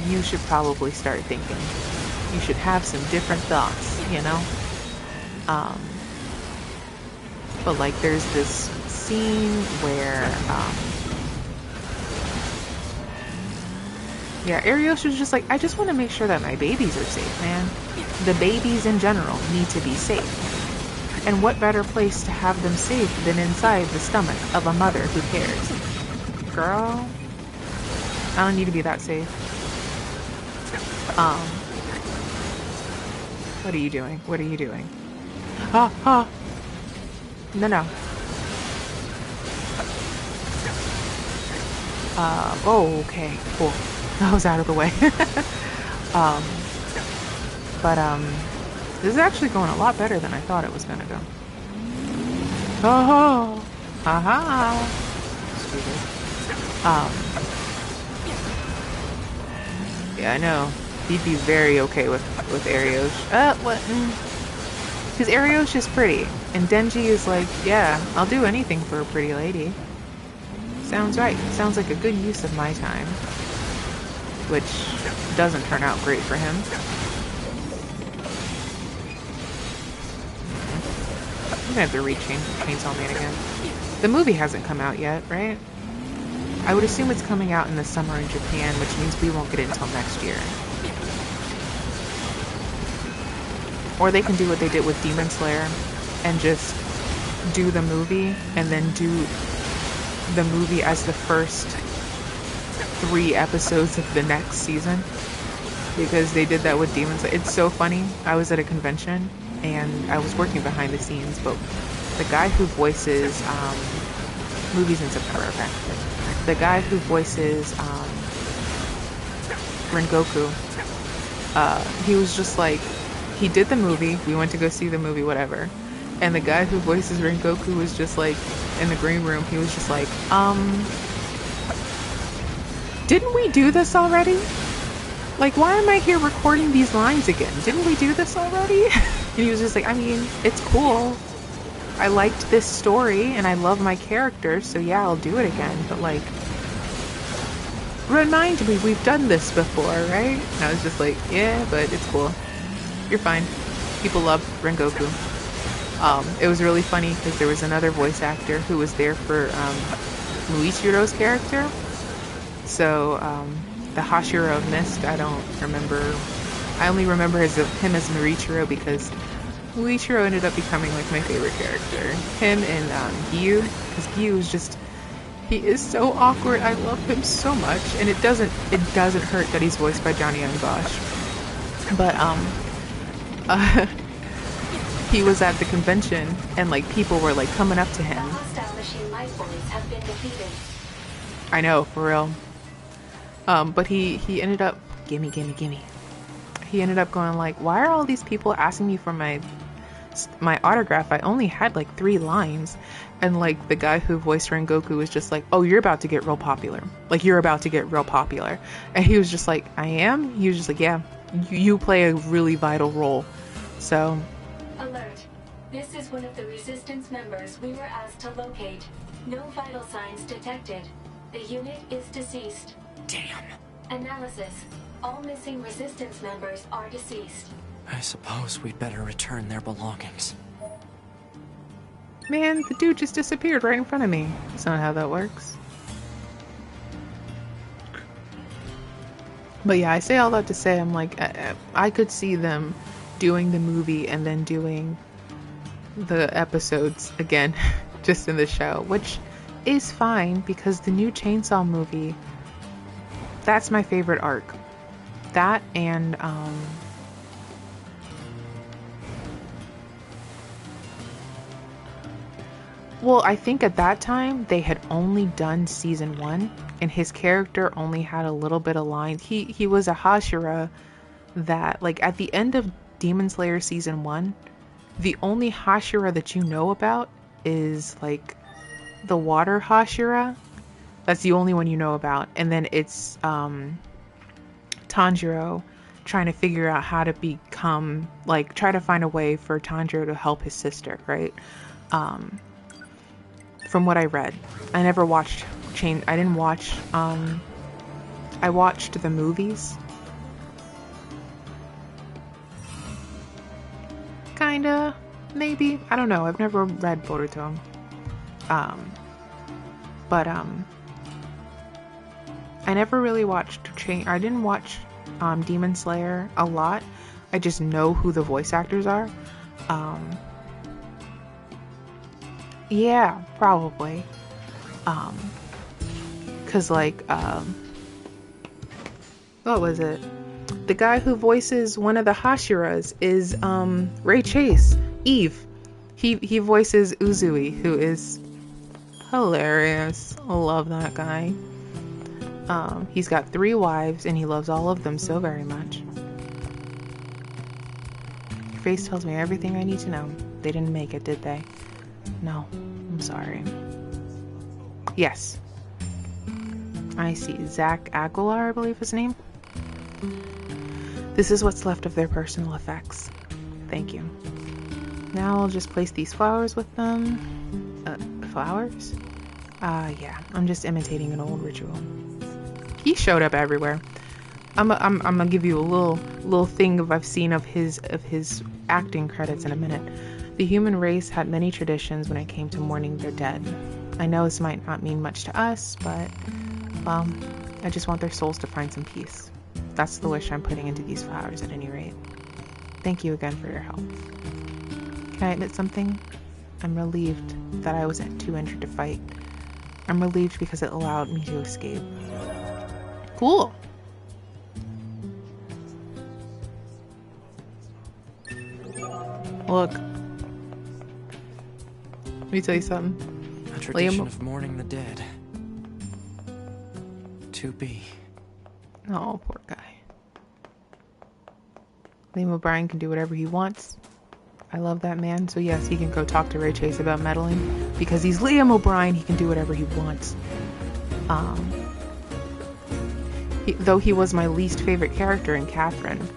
you should probably start thinking. You should have some different thoughts, you know? But like, there's this scene where, yeah, Ariosh was just like, I just want to make sure that my babies are safe, man. The babies in general need to be safe. And what better place to have them safe than inside the stomach of a mother who cares? Girl, I don't need to be that safe. What are you doing? What are you doing? No. Oh, okay, cool. I was out of the way. This is actually going a lot better than I thought it was gonna go. Oh, haha. Stupid. Yeah, I know. He'd be very okay with Ariosh. What? Because Ariosh is pretty, and Denji is like, yeah, I'll do anything for a pretty lady. Sounds right. Sounds like a good use of my time. Which doesn't turn out great for him. I'm gonna have to read Chainsaw Man again. The movie hasn't come out yet, right? I would assume it's coming out in the summer in Japan, which means we won't get it until next year. Or they can do what they did with Demon Slayer and just do the movie and then do the movie as the first 3 episodes of the next season, because they did that with Demon Slayer. It's so funny. I was at a convention and I was working behind the scenes, but the guy who voices movies in September, okay. The guy who voices Rengoku, he was just like, he did the movie, we went to go see the movie, whatever, and the guy who voices Rengoku was just like, in the green room, he was just like, didn't we do this already? Like, why am I here recording these lines again? Didn't we do this already? And he was just like, I mean, it's cool. I liked this story and I love my characters, so yeah, I'll do it again. But like, remind me, we've done this before, right? And I was just like, yeah, but it's cool. You're fine. People love Rengoku. It was really funny because there was another voice actor who was there for Muichiro's character. So the Hashira of Mist, I don't remember. I only remember him as Muichiro because Muichiro ended up becoming like my favorite character. Him and Gyu, because Gyu is just, he is so awkward. I love him so much, and it doesn't hurt that he's voiced by Johnny Young Bosch. But he was at the convention and like people were like coming up to him machine life forms have been defeated. I know, for real. But he ended up, gimme. He ended up going like, why are all these people asking me for my autograph? I only had like 3 lines. And like the guy who voiced Rengoku was just like, oh, you're about to get real popular. Like, you're about to get real popular. And he was just like, I am? He was just like, yeah, you play a really vital role. So. Alert. This is one of the Resistance members we were asked to locate. No vital signs detected. The unit is deceased. Damn. Analysis. All missing Resistance members are deceased. I suppose we'd better return their belongings. Man, the dude just disappeared right in front of me. That's not how that works. But yeah, I say all that to say, I'm like, I could see them doing the movie and then doing the episodes again, just in the show, which is fine because the new Chainsaw movie, that's my favorite arc. That and, well, I think at that time they had only done season 1 and his character only had a little bit of lines. He was a Hashira that, like, at the end of Demon Slayer season 1, the only Hashira that you know about is like the water Hashira. That's the only one you know about. And then it's Tanjiro trying to figure out how to become, like, try to find a way for Tanjiro to help his sister, right? From what I read. I never watched I didn't watch, I watched the movies. Kinda, maybe. I don't know. I've never read Boruto. But I never really watched I didn't watch Demon Slayer a lot. I just know who the voice actors are. Yeah, probably. Cause like, what was it? The guy who voices one of the Hashiras is Ray Chase, Eve. He voices Uzui, who is hilarious. I love that guy. He's got 3 wives and he loves all of them so very much. Your face tells me everything I need to know. They didn't make it, did they? No, I'm sorry. Yes. I see. Zach Aguilar, I believe his name. This is what's left of their personal effects. Thank you. Now I'll just place these flowers with them. Flowers? Yeah. I'm just imitating an old ritual. He showed up everywhere. I'm gonna give you a little thing I've seen of his acting credits in a minute. The human race had many traditions when it came to mourning their dead. I know this might not mean much to us, but, well, I just want their souls to find some peace. That's the wish I'm putting into these flowers at any rate. Thank you again for your help. Can I admit something? I'm relieved that I wasn't too injured to fight. I'm relieved because it allowed me to escape. Cool. Look. Let me tell you something. A tradition of mourning the dead. To be. Oh, poor guy. Liam O'Brien can do whatever he wants. I love that man. So yes, he can go talk to Ray Chase about meddling. Because he's Liam O'Brien, he can do whatever he wants. Though he was my least favorite character in Catherine,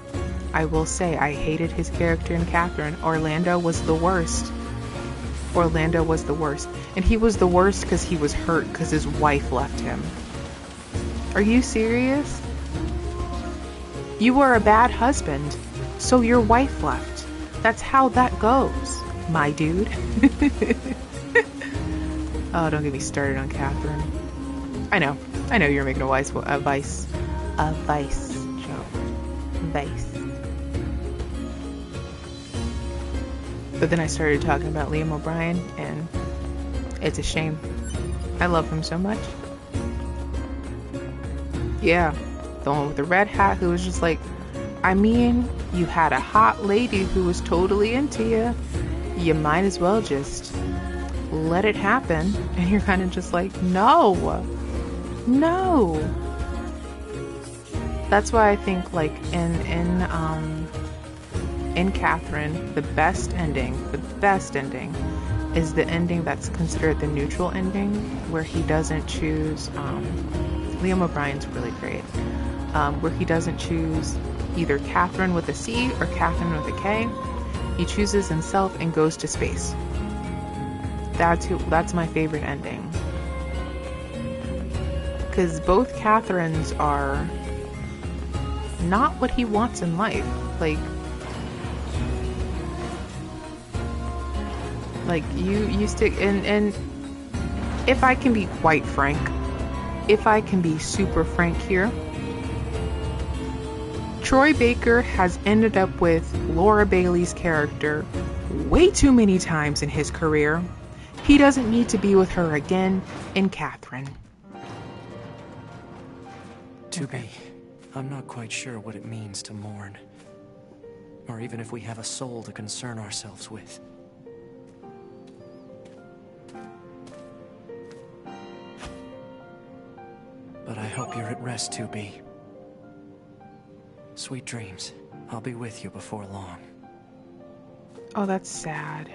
I will say I hated his character in Catherine. Orlando was the worst. Orlando was the worst. And he was the worst because he was hurt because his wife left him. Are you serious? You were a bad husband, so your wife left. That's how that goes, my dude. Oh, don't get me started on Catherine. I know you're making a vice joke. Vice. But then I started talking about Liam O'Brien, and it's a shame. I love him so much. Yeah, the one with the red hat who was just like, I mean, you had a hot lady who was totally into you. You might as well just let it happen, and you're kind of just like, no. That's why I think, like, in Catherine, the best ending is the ending that's considered the neutral ending, where he doesn't choose. Liam O'Brien's really great, where he doesn't choose either Catherine with a C or Catherine with a K. He chooses himself and goes to space. That's my favorite ending. Because both Catherines are not what he wants in life. Like you stick and if I can be quite frank, if I can be super frank here, Troy Baker has ended up with Laura Bailey's character way too many times in his career. He doesn't need to be with her again in Catherine. To be, I'm not quite sure what it means to mourn, or even if we have a soul to concern ourselves with. But I hope you're at rest, 2B. Sweet dreams. I'll be with you before long. Oh, that's sad.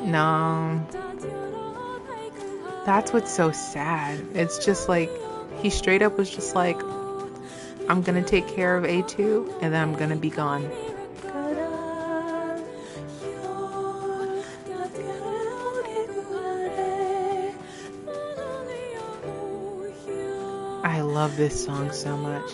No. That's what's so sad. It's just like, he straight up was just like, I'm gonna take care of A2 and then I'm gonna be gone. I love this song so much.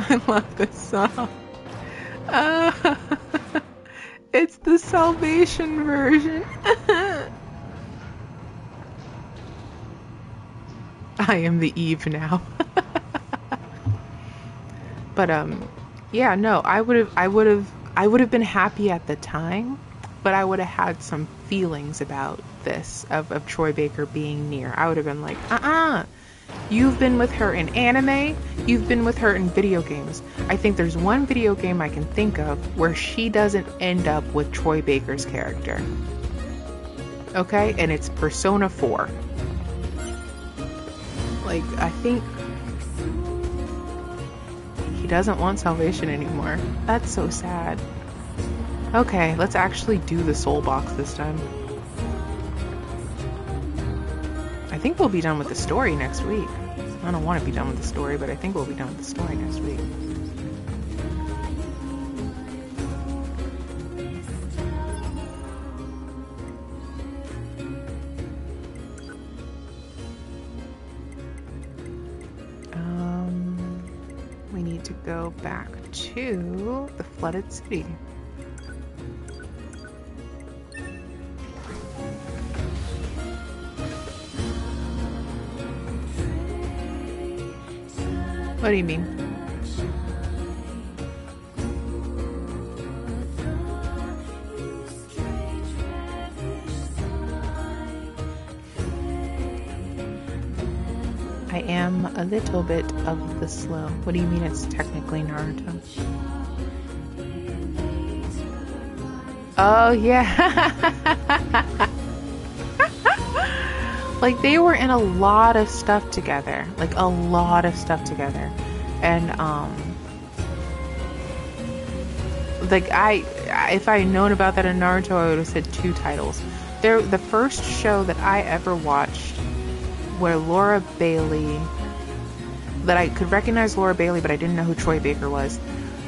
I love this song. It's the Salvation version. I am the Eve now. But yeah, no, I would have been happy at the time, but I would have had some feelings about this of Troy Baker being Nier. I would have been like, you've been with her in anime, you've been with her in video games. I think there's one video game I can think of where she doesn't end up with Troy Baker's character. Okay? And it's Persona 4. Like, I think he doesn't want Salvation anymore. That's so sad. Okay, let's actually do the soul box this time. I think we'll be done with the story next week. I don't want to be done with the story, but I think we'll be done with the story next week. We need to go back to the flooded city. What do you mean? I am a little bit of the slow. What do you mean it's technically Naruto? Oh, yeah. Like, they were in a lot of stuff together. Like, a lot of stuff together. And, like, if I had known about that in Naruto, I would have said 2 titles. The first show that I ever watched where Laura Bailey, that I could recognize Laura Bailey, but I didn't know who Troy Baker was,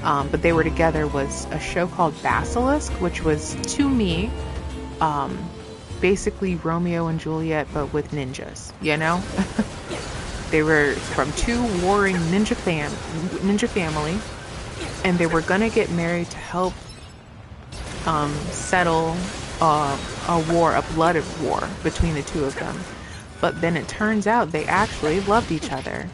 but they were together, was a show called Basilisk, which was, to me, basically Romeo and Juliet, but with ninjas, you know? They were from two warring ninja family, and they were gonna get married to help settle a war, a blood war between the two of them. But then it turns out they actually loved each other,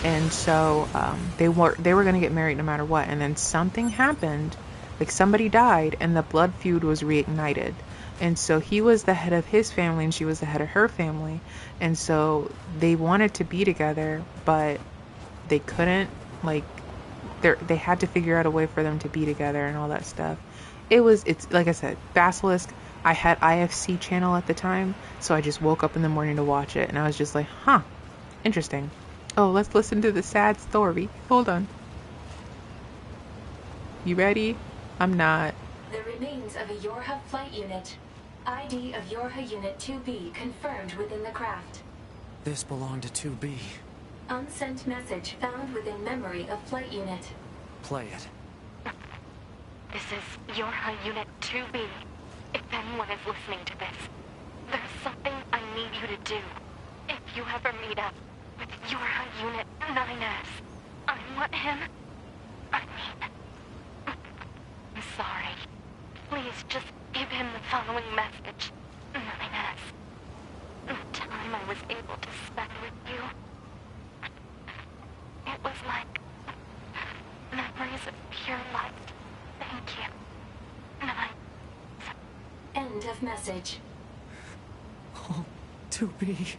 and so they were gonna get married no matter what. And then something happened, like somebody died, and the blood feud was reignited. And so he was the head of his family and she was the head of her family. And so they wanted to be together, but they couldn't. Like, they had to figure out a way for them to be together and all that stuff. It's like I said, Basilisk. I had IFC channel at the time, so I just woke up in the morning to watch it. And I was just like, huh, interesting. Oh, let's listen to the sad story. Hold on. You ready? I'm not. The remains of a Yorha flight unit. ID of Yorha Unit 2B confirmed within the craft. This belonged to 2B. Unsent message found within memory of flight unit. Play it. This is Yorha Unit 2B. If anyone is listening to this, there's something I need you to do. If you ever meet up with Yorha Unit 9S, I want him... I'm sorry. Please just give him the following message. 9S. The time I was able to spend with you, it was like memories of pure light. Thank you. 9. End of message. Oh, 2B.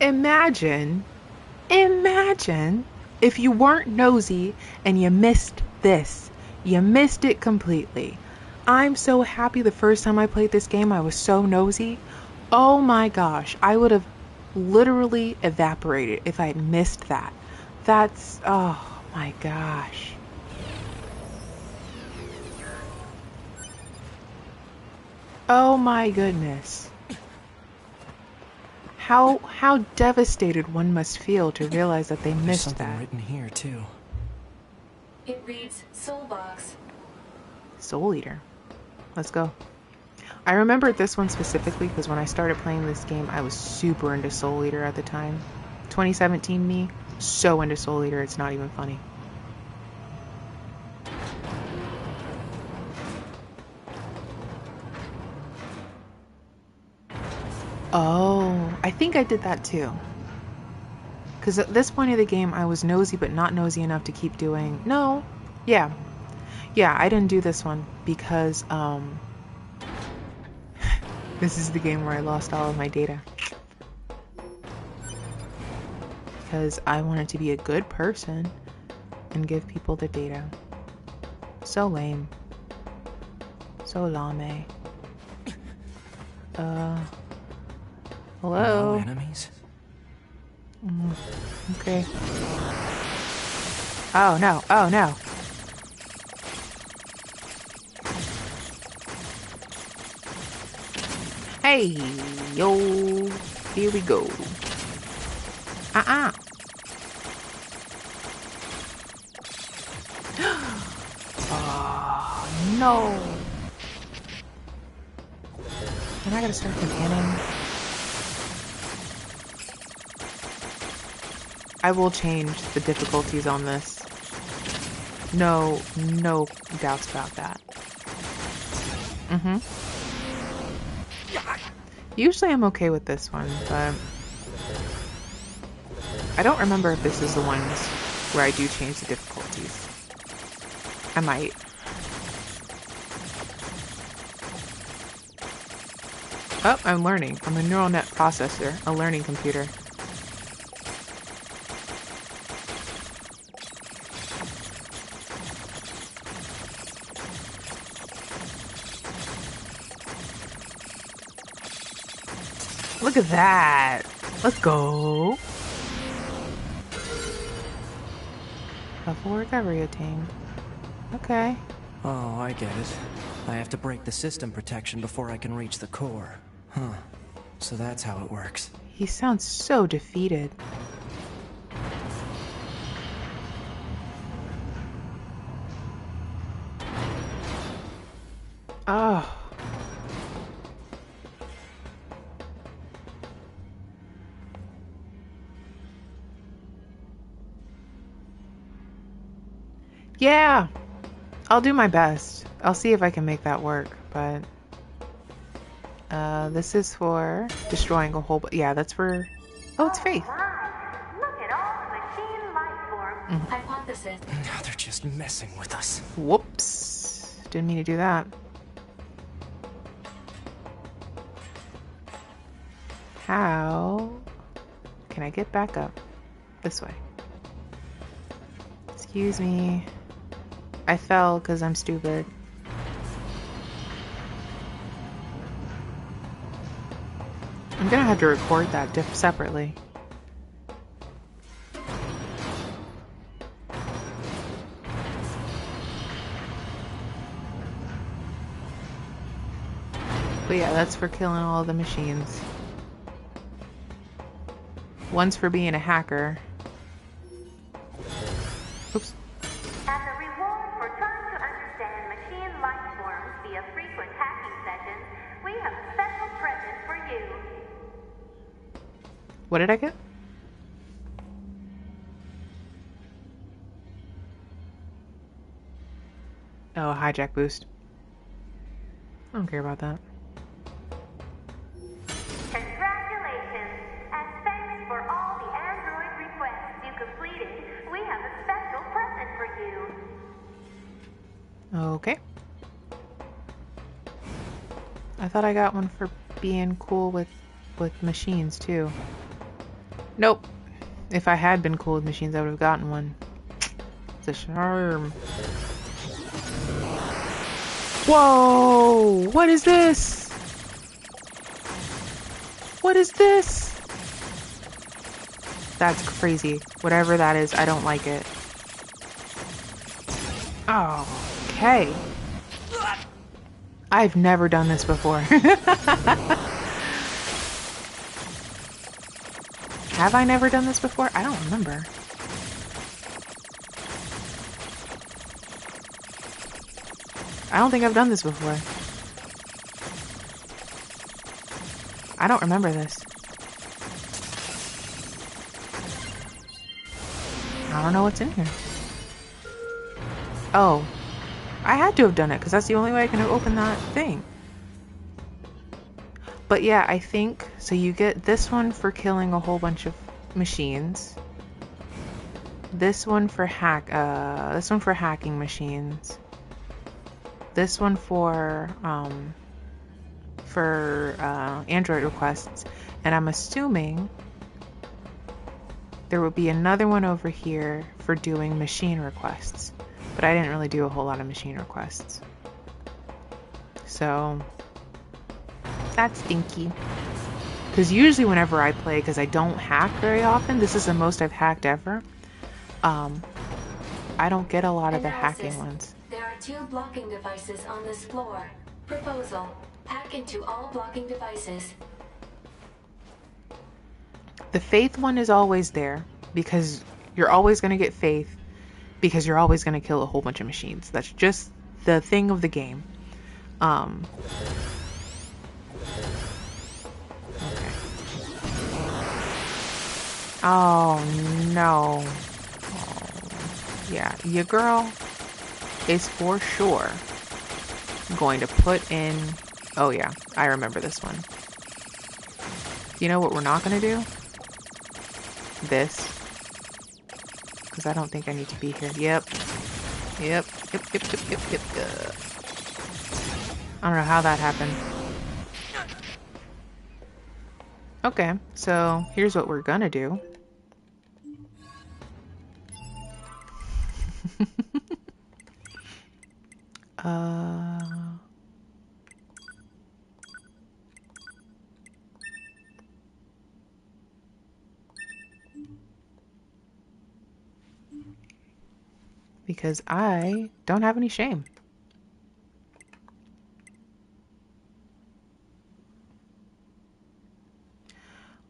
Imagine if you weren't nosy and you missed this. You missed it completely. I'm so happy the first time I played this game, I was so nosy. Oh my gosh, I would have literally evaporated if I had missed that. That's, oh my gosh. Oh my goodness. How devastated one must feel to realize that they There's missed something that. written here, too. It reads Soulbox. Soul Eater. Let's go. I remembered this one specifically because when I started playing this game, I was super into Soul Eater at the time. 2017 me, so into Soul Eater, it's not even funny. Oh, I think I did that too. Because at this point of the game, I was nosy, but not nosy enough to keep doing... No. Yeah. Yeah, I didn't do this one because, this is the game where I lost all of my data. Because I wanted to be a good person and give people the data. So lame. So lame. Hello? No enemies? Okay. Oh no, oh no. Hey, yo, here we go. Oh, no. And I gotta start beginning. I will change the difficulties on this. No doubts about that. Usually I'm okay with this one, but I don't remember if this is the ones where I do change the difficulties. I might. Oh, I'm learning. I'm a neural net processor, a learning computer. Look at that. Let's go. Level recovery attained. Okay. Oh, I get it. I have to break the system protection before I can reach the core. Huh. So that's how it works. He sounds so defeated. Oh. Yeah, I'll do my best. I'll see if I can make that work, but this is for destroying a whole yeah, that's for oh, it's Faith. My, look at all the machine life forms. Hypothesis. Now they're just messing with us. Whoops. Didn't mean to do that. How can I get back up? This way. Excuse me. I fell because I'm stupid. I'm gonna have to record that separately. But yeah, that's for killing all the machines. One's for being a hacker. Oops. As a reward for trying to understand machine life forms via frequent hacking sessions, we have a special present for you. What did I get? Oh, a hijack boost. I don't care about that. Congratulations! As thanks for all the Android requests you completed, we have a special present for you. Okay. I thought I got one for being cool with machines too. Nope. If I had been cool with machines, I would have gotten one. It's a charm. Whoa! What is this? What is this? That's crazy. Whatever that is, I don't like it. Oh, okay. I've never done this before. Have I never done this before? I don't remember. I don't think I've done this before. I don't remember this. I don't know what's in here. Oh. I had to have done it because that's the only way I can open that thing. But yeah, I think so. You get this one for killing a whole bunch of machines. This one for hacking machines. This one for Android requests, and I'm assuming there will be another one over here for doing machine requests. But I didn't really do a whole lot of machine requests. So that's stinky. Because usually whenever I play, because I don't hack very often, this is the most I've hacked ever. I don't get a lot of the hacking ones. There are 2 blocking devices on this floor. Proposal: hack into all blocking devices. The Faith one is always there because you're always going to get Faith because you're always going to kill a whole bunch of machines. That's just the thing of the game. Okay. Oh no. Oh, yeah, your girl is for sure going to put in... Oh yeah, I remember this one. You know what we're not going to do? This. Because I don't think I need to be here. Yep. I don't know how that happened. Okay, so here's what we're gonna do. Because I don't have any shame.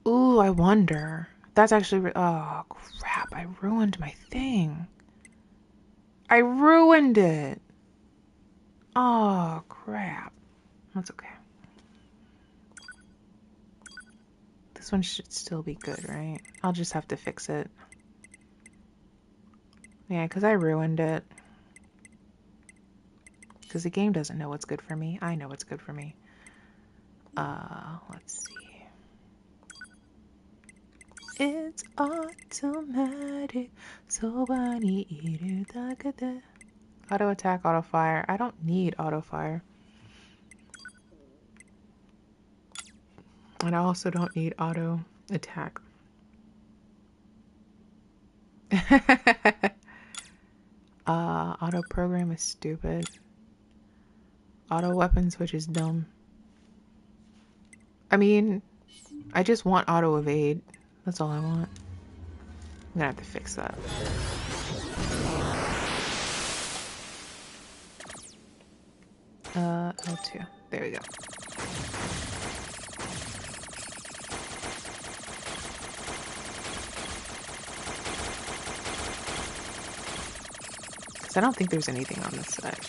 Ooh, I wonder. That's actually... oh, crap. I ruined my thing. I ruined it. Oh, crap. That's okay. This one should still be good, right? I'll just have to fix it. Yeah, because I ruined it. Because the game doesn't know what's good for me. I know what's good for me. Let's see. It's automatic. So auto attack, auto fire. I don't need auto fire. And I also don't need auto attack. Auto program is stupid. Auto weapon switch is dumb. I mean, I just want auto evade. That's all I want. I'm gonna have to fix that. L2. There we go. Because I don't think there's anything on this side.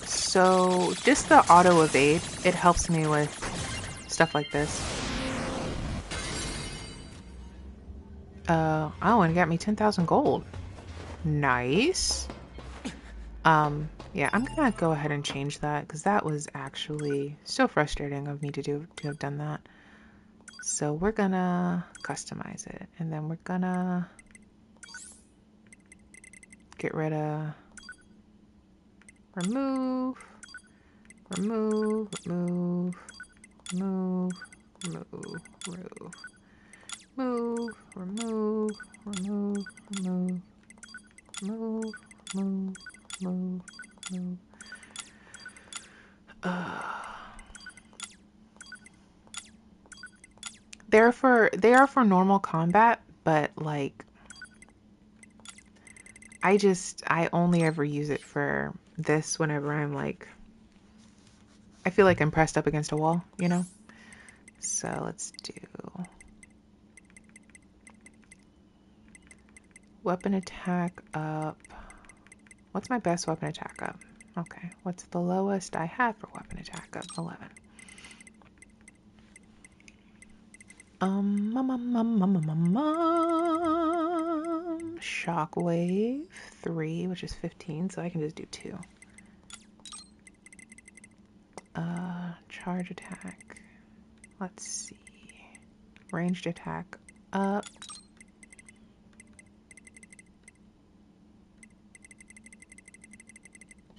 So just the auto evade, it helps me with stuff like this. Oh, and it got me 10,000 gold. Nice. Yeah, I'm gonna go ahead and change that because that was actually so frustrating of me to have done that. So we're gonna customize it, and then we're gonna get rid of remove, remove, remove, remove, remove, remove, move, remove, remove, remove, move, move, move, move. They are for normal combat, but like I only ever use it for this whenever I'm like I feel like I'm pressed up against a wall, you know? So let's do weapon attack up. What's my best weapon attack up? Okay, what's the lowest I have for weapon attack up? 11. Shockwave 3, which is 15, so I can just do 2. Charge attack. Let's see. Ranged attack up.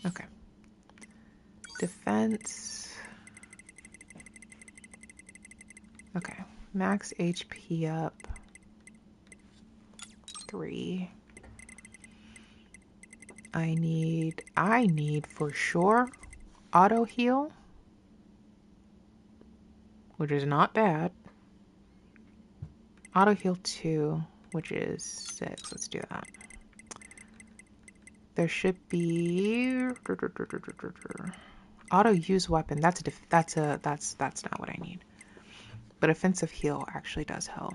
Okay. Defense. Okay. Max HP up. 3. I need for sure auto heal, which is not bad. Auto heal 2, which is 6. Let's do that. There should be auto use weapon. That's not what I need. But offensive heal actually does help.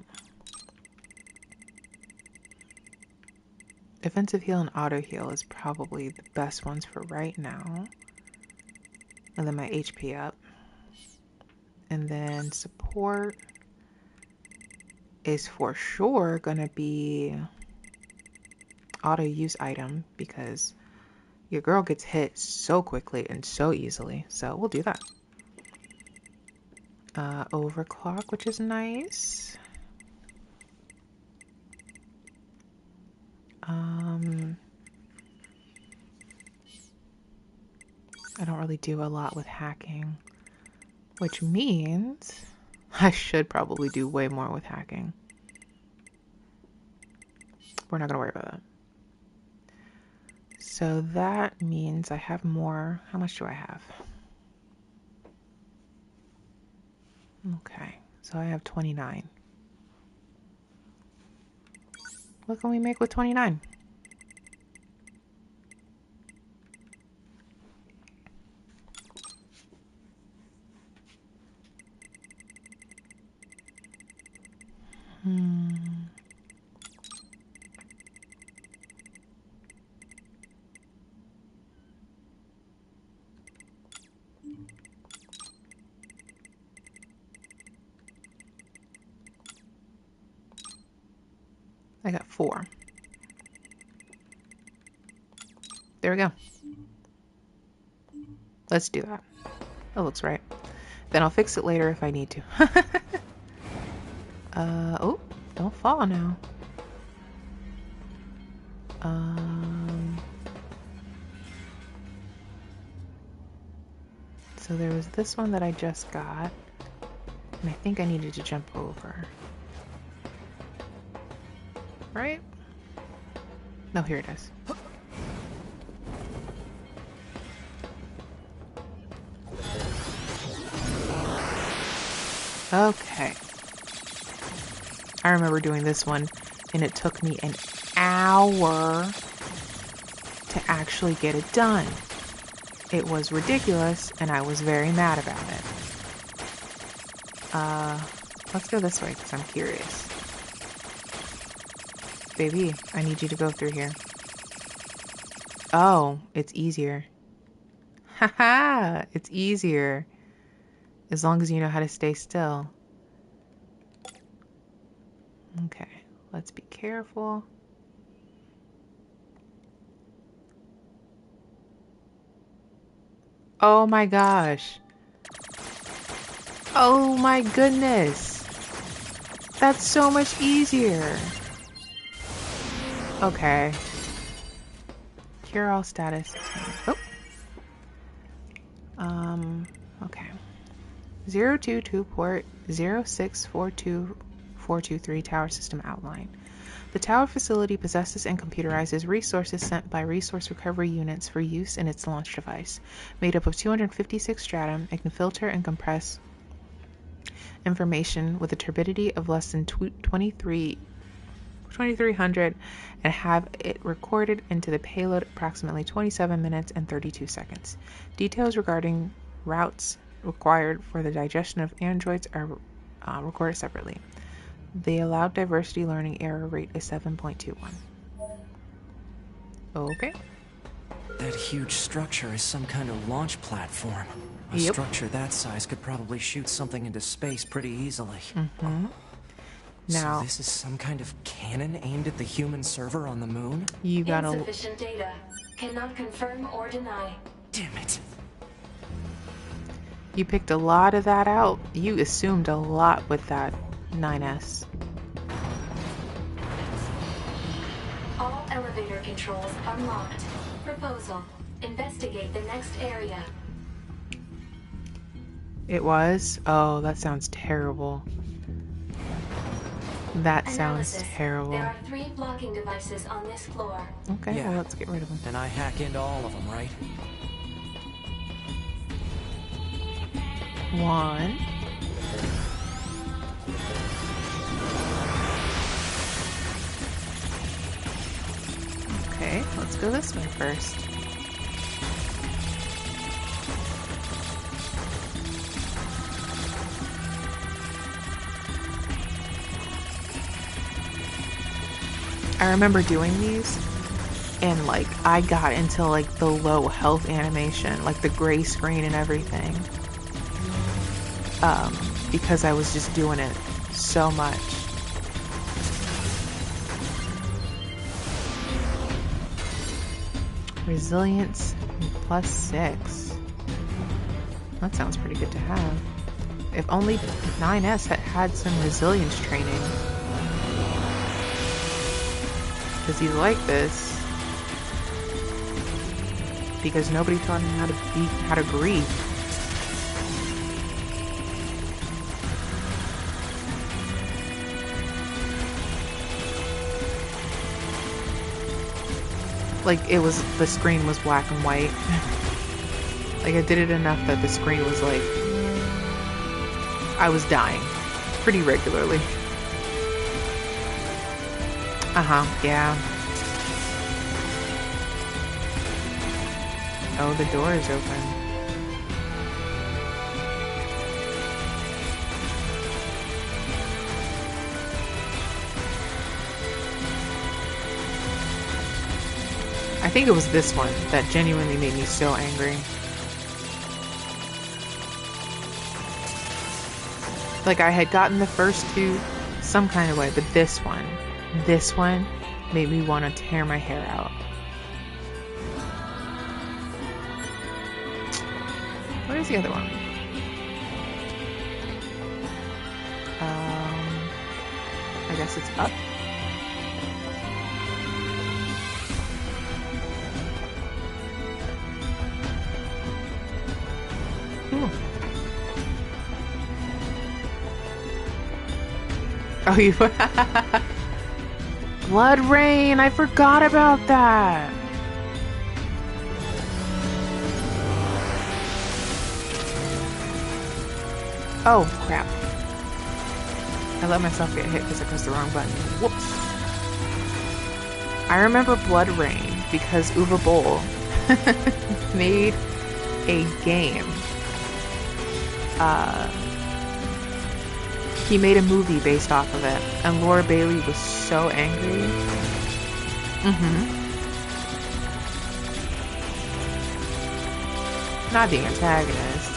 Defensive heal and auto heal is probably the best ones for right now. And then my HP up. And then support is for sure gonna be auto use item because your girl gets hit so quickly and so easily. So we'll do that. Overclock, which is nice. I don't really do a lot with hacking, which means I should probably do way more with hacking. We're not gonna worry about that. So that means I have more. How much do I have? Okay, so I have 29. What can we make with 29? I got 4. There we go. Let's do that. That looks right. Then I'll fix it later if I need to. Oh, don't fall now. So there was this one that I just got, and I think I needed to jump over. Right? No, here it is. Okay. I remember doing this one, and it took me an hour to actually get it done. It was ridiculous, and I was very mad about it. Let's go this way, because I'm curious. Baby, I need you to go through here. Oh, it's easier. Haha, it's easier. As long as you know how to stay still. Okay, let's be careful. Oh my gosh. Oh my goodness. That's so much easier. Okay. Cure all status. Oh. Okay. 022 port 0642423 tower system outline. The tower facility possesses and computerizes resources sent by resource recovery units for use in its launch device. Made up of 256 stratum, it can filter and compress information with a turbidity of less than 2300 and have it recorded into the payload approximately 27 minutes and 32 seconds. Details regarding routes required for the digestion of androids are recorded separately. The allowed diversity learning error rate is 7.21. Okay. That huge structure is some kind of launch platform. A structure that size could probably shoot something into space pretty easily. Now, so this is some kind of cannon aimed at the human server on the moon? you gotta... Insufficient data. Cannot confirm or deny. Damn it. You picked a lot of that out. You assumed a lot with that 9S. All elevator controls unlocked. Proposal. Investigate the next area. It was? Oh, that sounds terrible. That sounds Analysis. terrible. There are 3 blocking devices on this floor. Okay, Yeah. well, let's get rid of them. And I hack into all of them, right? 1. Okay, let's go this way first. I remember doing these, and like I got into like the low health animation, like the gray screen and everything, because I was just doing it so much. Resilience +6. That sounds pretty good to have. If only 9S had some resilience training. Because he's like this. Because nobody taught him how to grieve. Like the screen was black and white. Like I did it enough that the screen was like, I was dying pretty regularly. Yeah. Oh, the door is open. I think it was this one that genuinely made me so angry. Like I had gotten the first 2 some kind of way, but this one, This one made me want to tear my hair out. What is the other one? I guess it's up. Ooh. Oh, you... Blood Rain! I forgot about that! Oh, crap. I let myself get hit because I pressed the wrong button. Whoops. I remember Blood Rain because Uwe Boll made a game. He made a movie based off of it, and Laura Bailey was so angry. Not the antagonist.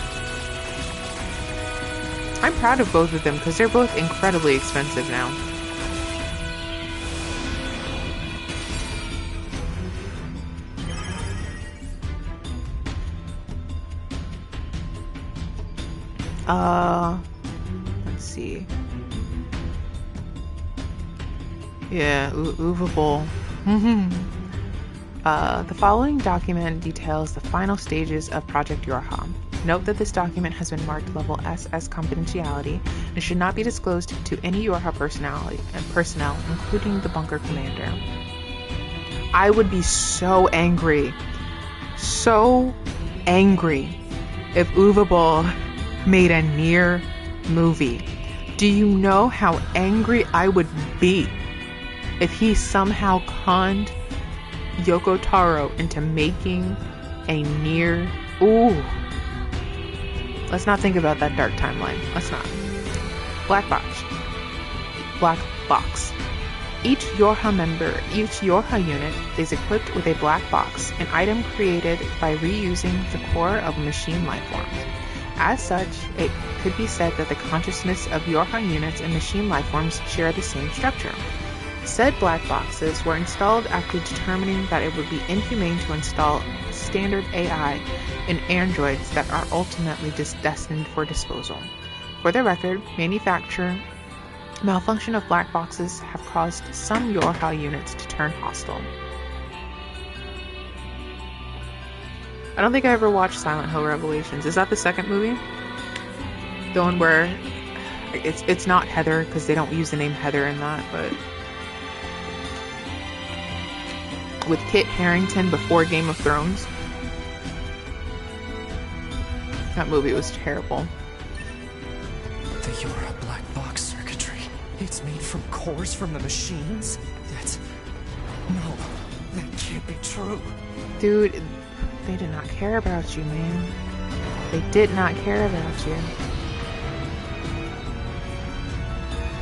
I'm proud of both of them because they're both incredibly expensive now. Let's see. Yeah, Uwe Boll. The following document details the final stages of Project Yorha. Note that this document has been marked level SS confidentiality and should not be disclosed to any Yorha personnel, including the bunker commander. I would be so angry if Uwe Boll made a Nier movie. Do you know how angry I would be if he somehow conned Yoko Taro into making a Nier? Ooh. Let's not think about that dark timeline. Let's not. Black box. Each Yorha unit is equipped with a black box, an item created by reusing the core of a machine lifeform. As such, it could be said that the consciousness of Yorha units and machine lifeforms share the same structure. Said black boxes were installed after determining that it would be inhumane to install standard AI in androids that are ultimately destined for disposal. For the record, manufacture malfunction of black boxes have caused some Yorha units to turn hostile. I don't think I ever watched Silent Hill Revelations. Is that the second movie? The one where it's not Heather because they don't use the name Heather in that, but with Kit Harington before Game of Thrones. That movie was terrible. The Yorha black box circuitry. It's made from cores from the machines? No, that can't be true. Dude, they did not care about you, man. They did not care about you.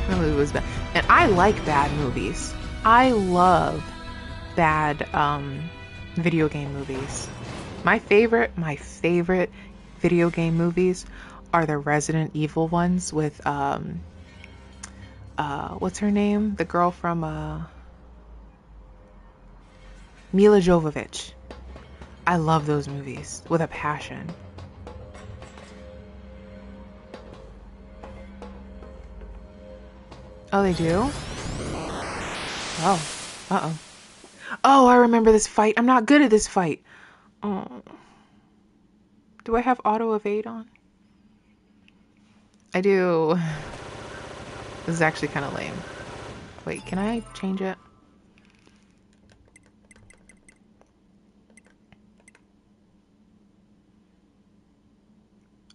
That movie was bad. And I like bad movies. I love bad video game movies. My favorite video game movies are the Resident Evil ones with what's her name? The girl from Mila Jovovich. I love those movies with a passion. Oh, they do? Oh. Uh-oh. Oh, I remember this fight. I'm not good at this fight. Oh. Do I have auto evade on? I do. This is actually kind of lame. Wait, can I change it?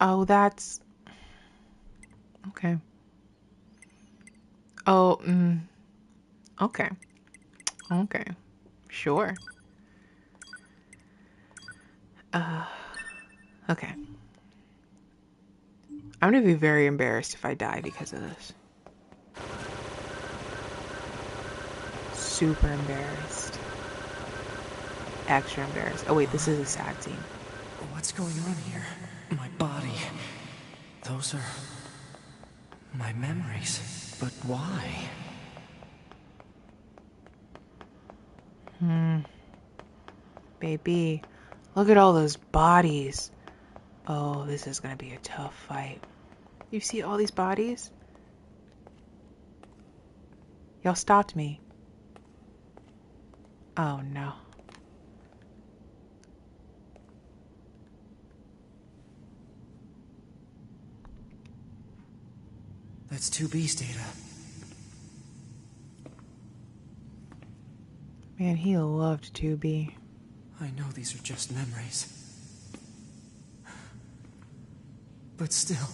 Oh, that's... Okay. Oh, okay. Okay. Sure. Okay. I'm gonna be very embarrassed if I die because of this. Super embarrassed. Extra embarrassed. Oh wait, this is a sad scene. What's going on here? My body. Those are my memories. But why? Baby, look at all those bodies. Oh, this is gonna be a tough fight. You see all these bodies? Y'all stopped me. Oh no. That's 2B's data. Man, he loved 2B. I know these are just memories. But still.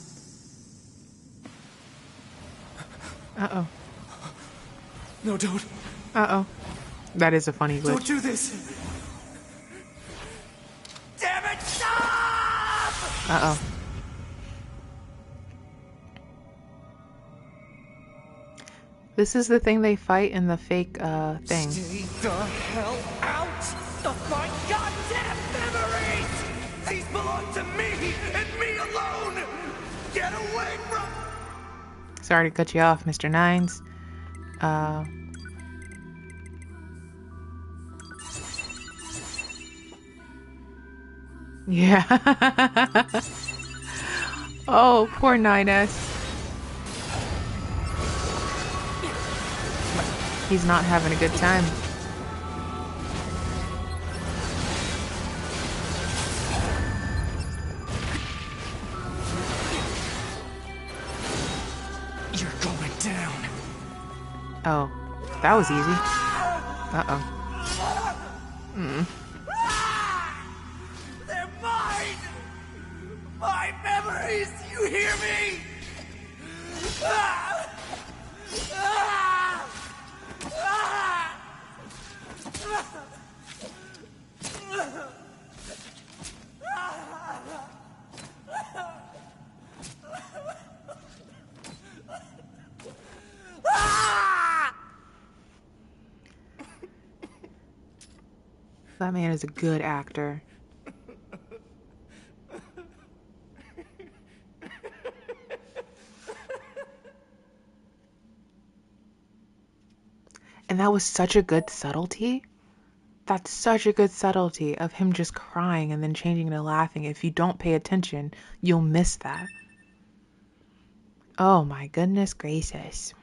Uh-oh. No, don't. Uh-oh. That is a funny glitch. Don't do this! Damn it, stop! Uh-oh. This is the thing they fight in the fake, thing. Stay the hell out of my goddamn memories! These belong to me and me alone! Get away from... Sorry to cut you off, Mr. Nines. Yeah. Oh, poor 9S. He's not having a good time. You're going down. Oh, that was easy. Uh-oh. They're mine! My memories! You hear me? That man is a good actor. And that was such a good subtlety. That's such a good subtlety of him just crying and then changing to laughing. If you don't pay attention, you'll miss that. Oh my goodness gracious.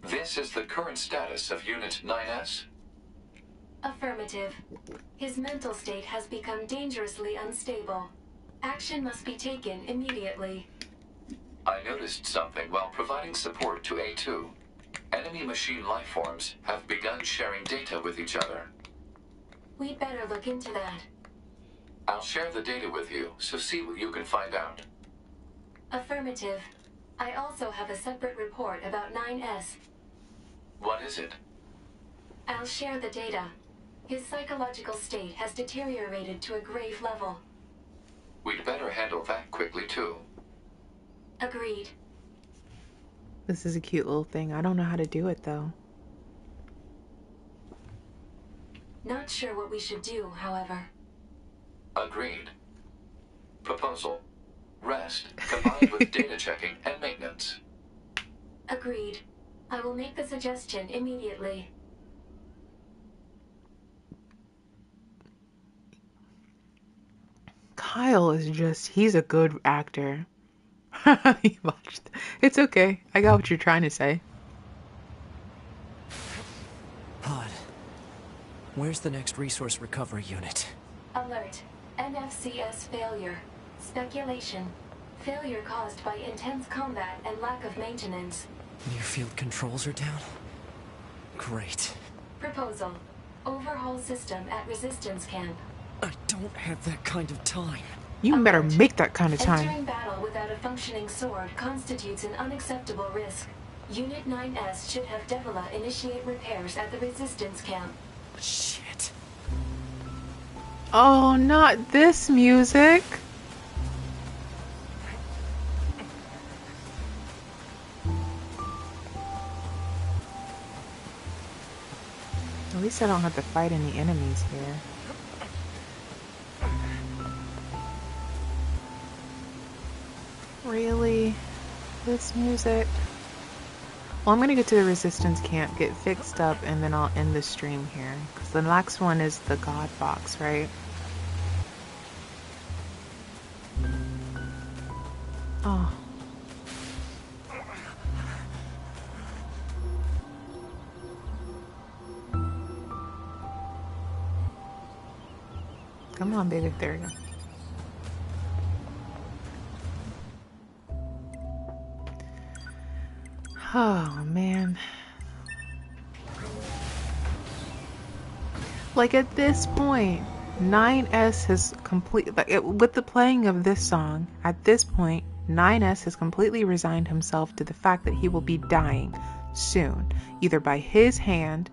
This is the current status of Unit 9S? Affirmative. His mental state has become dangerously unstable. Action must be taken immediately. I noticed something while providing support to A2. Enemy machine lifeforms have begun sharing data with each other. We'd better look into that. I'll share the data with you, so see what you can find out. Affirmative. I also have a separate report about 9S. What is it? I'll share the data. His psychological state has deteriorated to a grave level. We'd better handle that quickly, too. Agreed. This is a cute little thing. I don't know how to do it, though. Not sure what we should do, however. Agreed. Proposal. Rest, combined with data checking and maintenance. Agreed. I will make the suggestion immediately. Kyle is just, he's a good actor. He watched. It's okay. I got what you're trying to say. Pod. Where's the next resource recovery unit? Alert. NFCS failure. Speculation. Failure caused by intense combat and lack of maintenance. Near field controls are down? Great. Proposal. Overhaul system at resistance camp. I don't have that kind of time. You better Alert. make that kind of time. Entering battle without a functioning sword constitutes an unacceptable risk. Unit 9S should have Devila initiate repairs at the resistance camp. Shit. Oh, not this music. At least I don't have to fight any enemies here. Really? This music? Well, I'm gonna get to the resistance camp, get fixed up, and then I'll end the stream here. Because the next one is the God box, right? Oh. Come on, baby. There we go. Oh, man. Like, at this point, 9S has with the playing of this song, at this point, 9S has completely resigned himself to the fact that he will be dying soon, either by his hand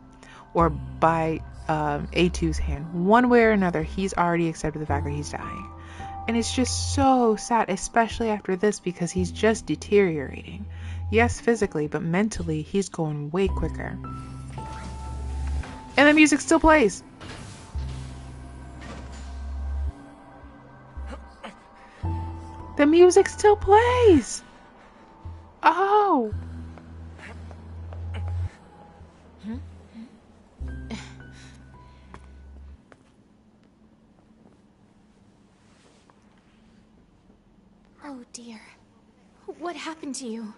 or by A2's hand. One way or another, he's already accepted the fact that he's dying. And it's just so sad, especially after this, because he's just deteriorating. Yes, physically, but mentally, he's going way quicker. And the music still plays. The music still plays. Oh. Oh dear. What happened to you?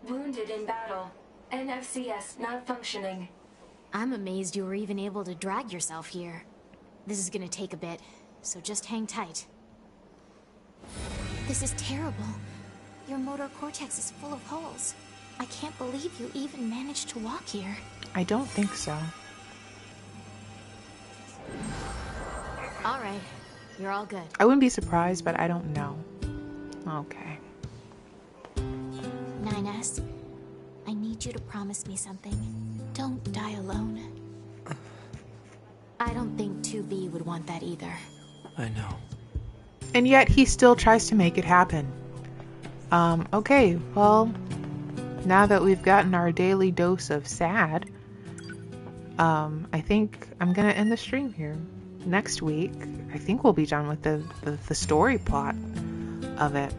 Wounded in battle. NFCS not functioning. I'm amazed you were even able to drag yourself here. This is gonna take a bit, so just hang tight. This is terrible. Your motor cortex is full of holes. I can't believe you even managed to walk here. I don't think so. Alright, you're all good. I wouldn't be surprised, but I don't know. Okay. 9S, I need you to promise me something. Don't die alone. I don't think 2B would want that either. I know. And yet he still tries to make it happen. Okay, well, now that we've gotten our daily dose of sad, I think I'm gonna end the stream here. Next week, I think we'll be done with the story plot of it,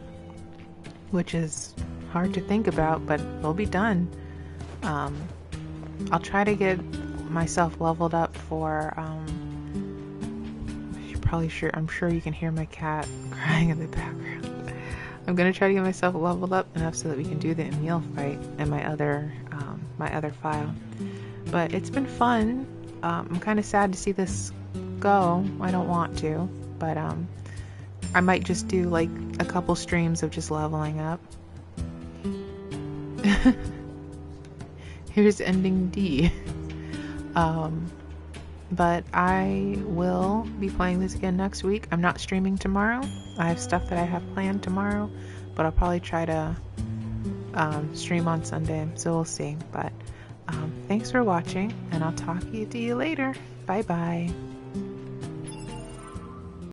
which is hard to think about, but we'll be done. I'll try to get myself leveled up for, I'm sure you can hear my cat crying in the background. I'm gonna try to get myself leveled up enough so that we can do the Emil fight in my other file. But it's been fun. I'm kind of sad to see this go. I don't want to, but I might just do like a couple streams of just leveling up. Here's ending D. But I will be playing this again next week. I'm not streaming tomorrow. I have stuff that I have planned tomorrow, but I'll probably try to stream on Sunday, so we'll see. But thanks for watching, and I'll talk to you later. Bye bye.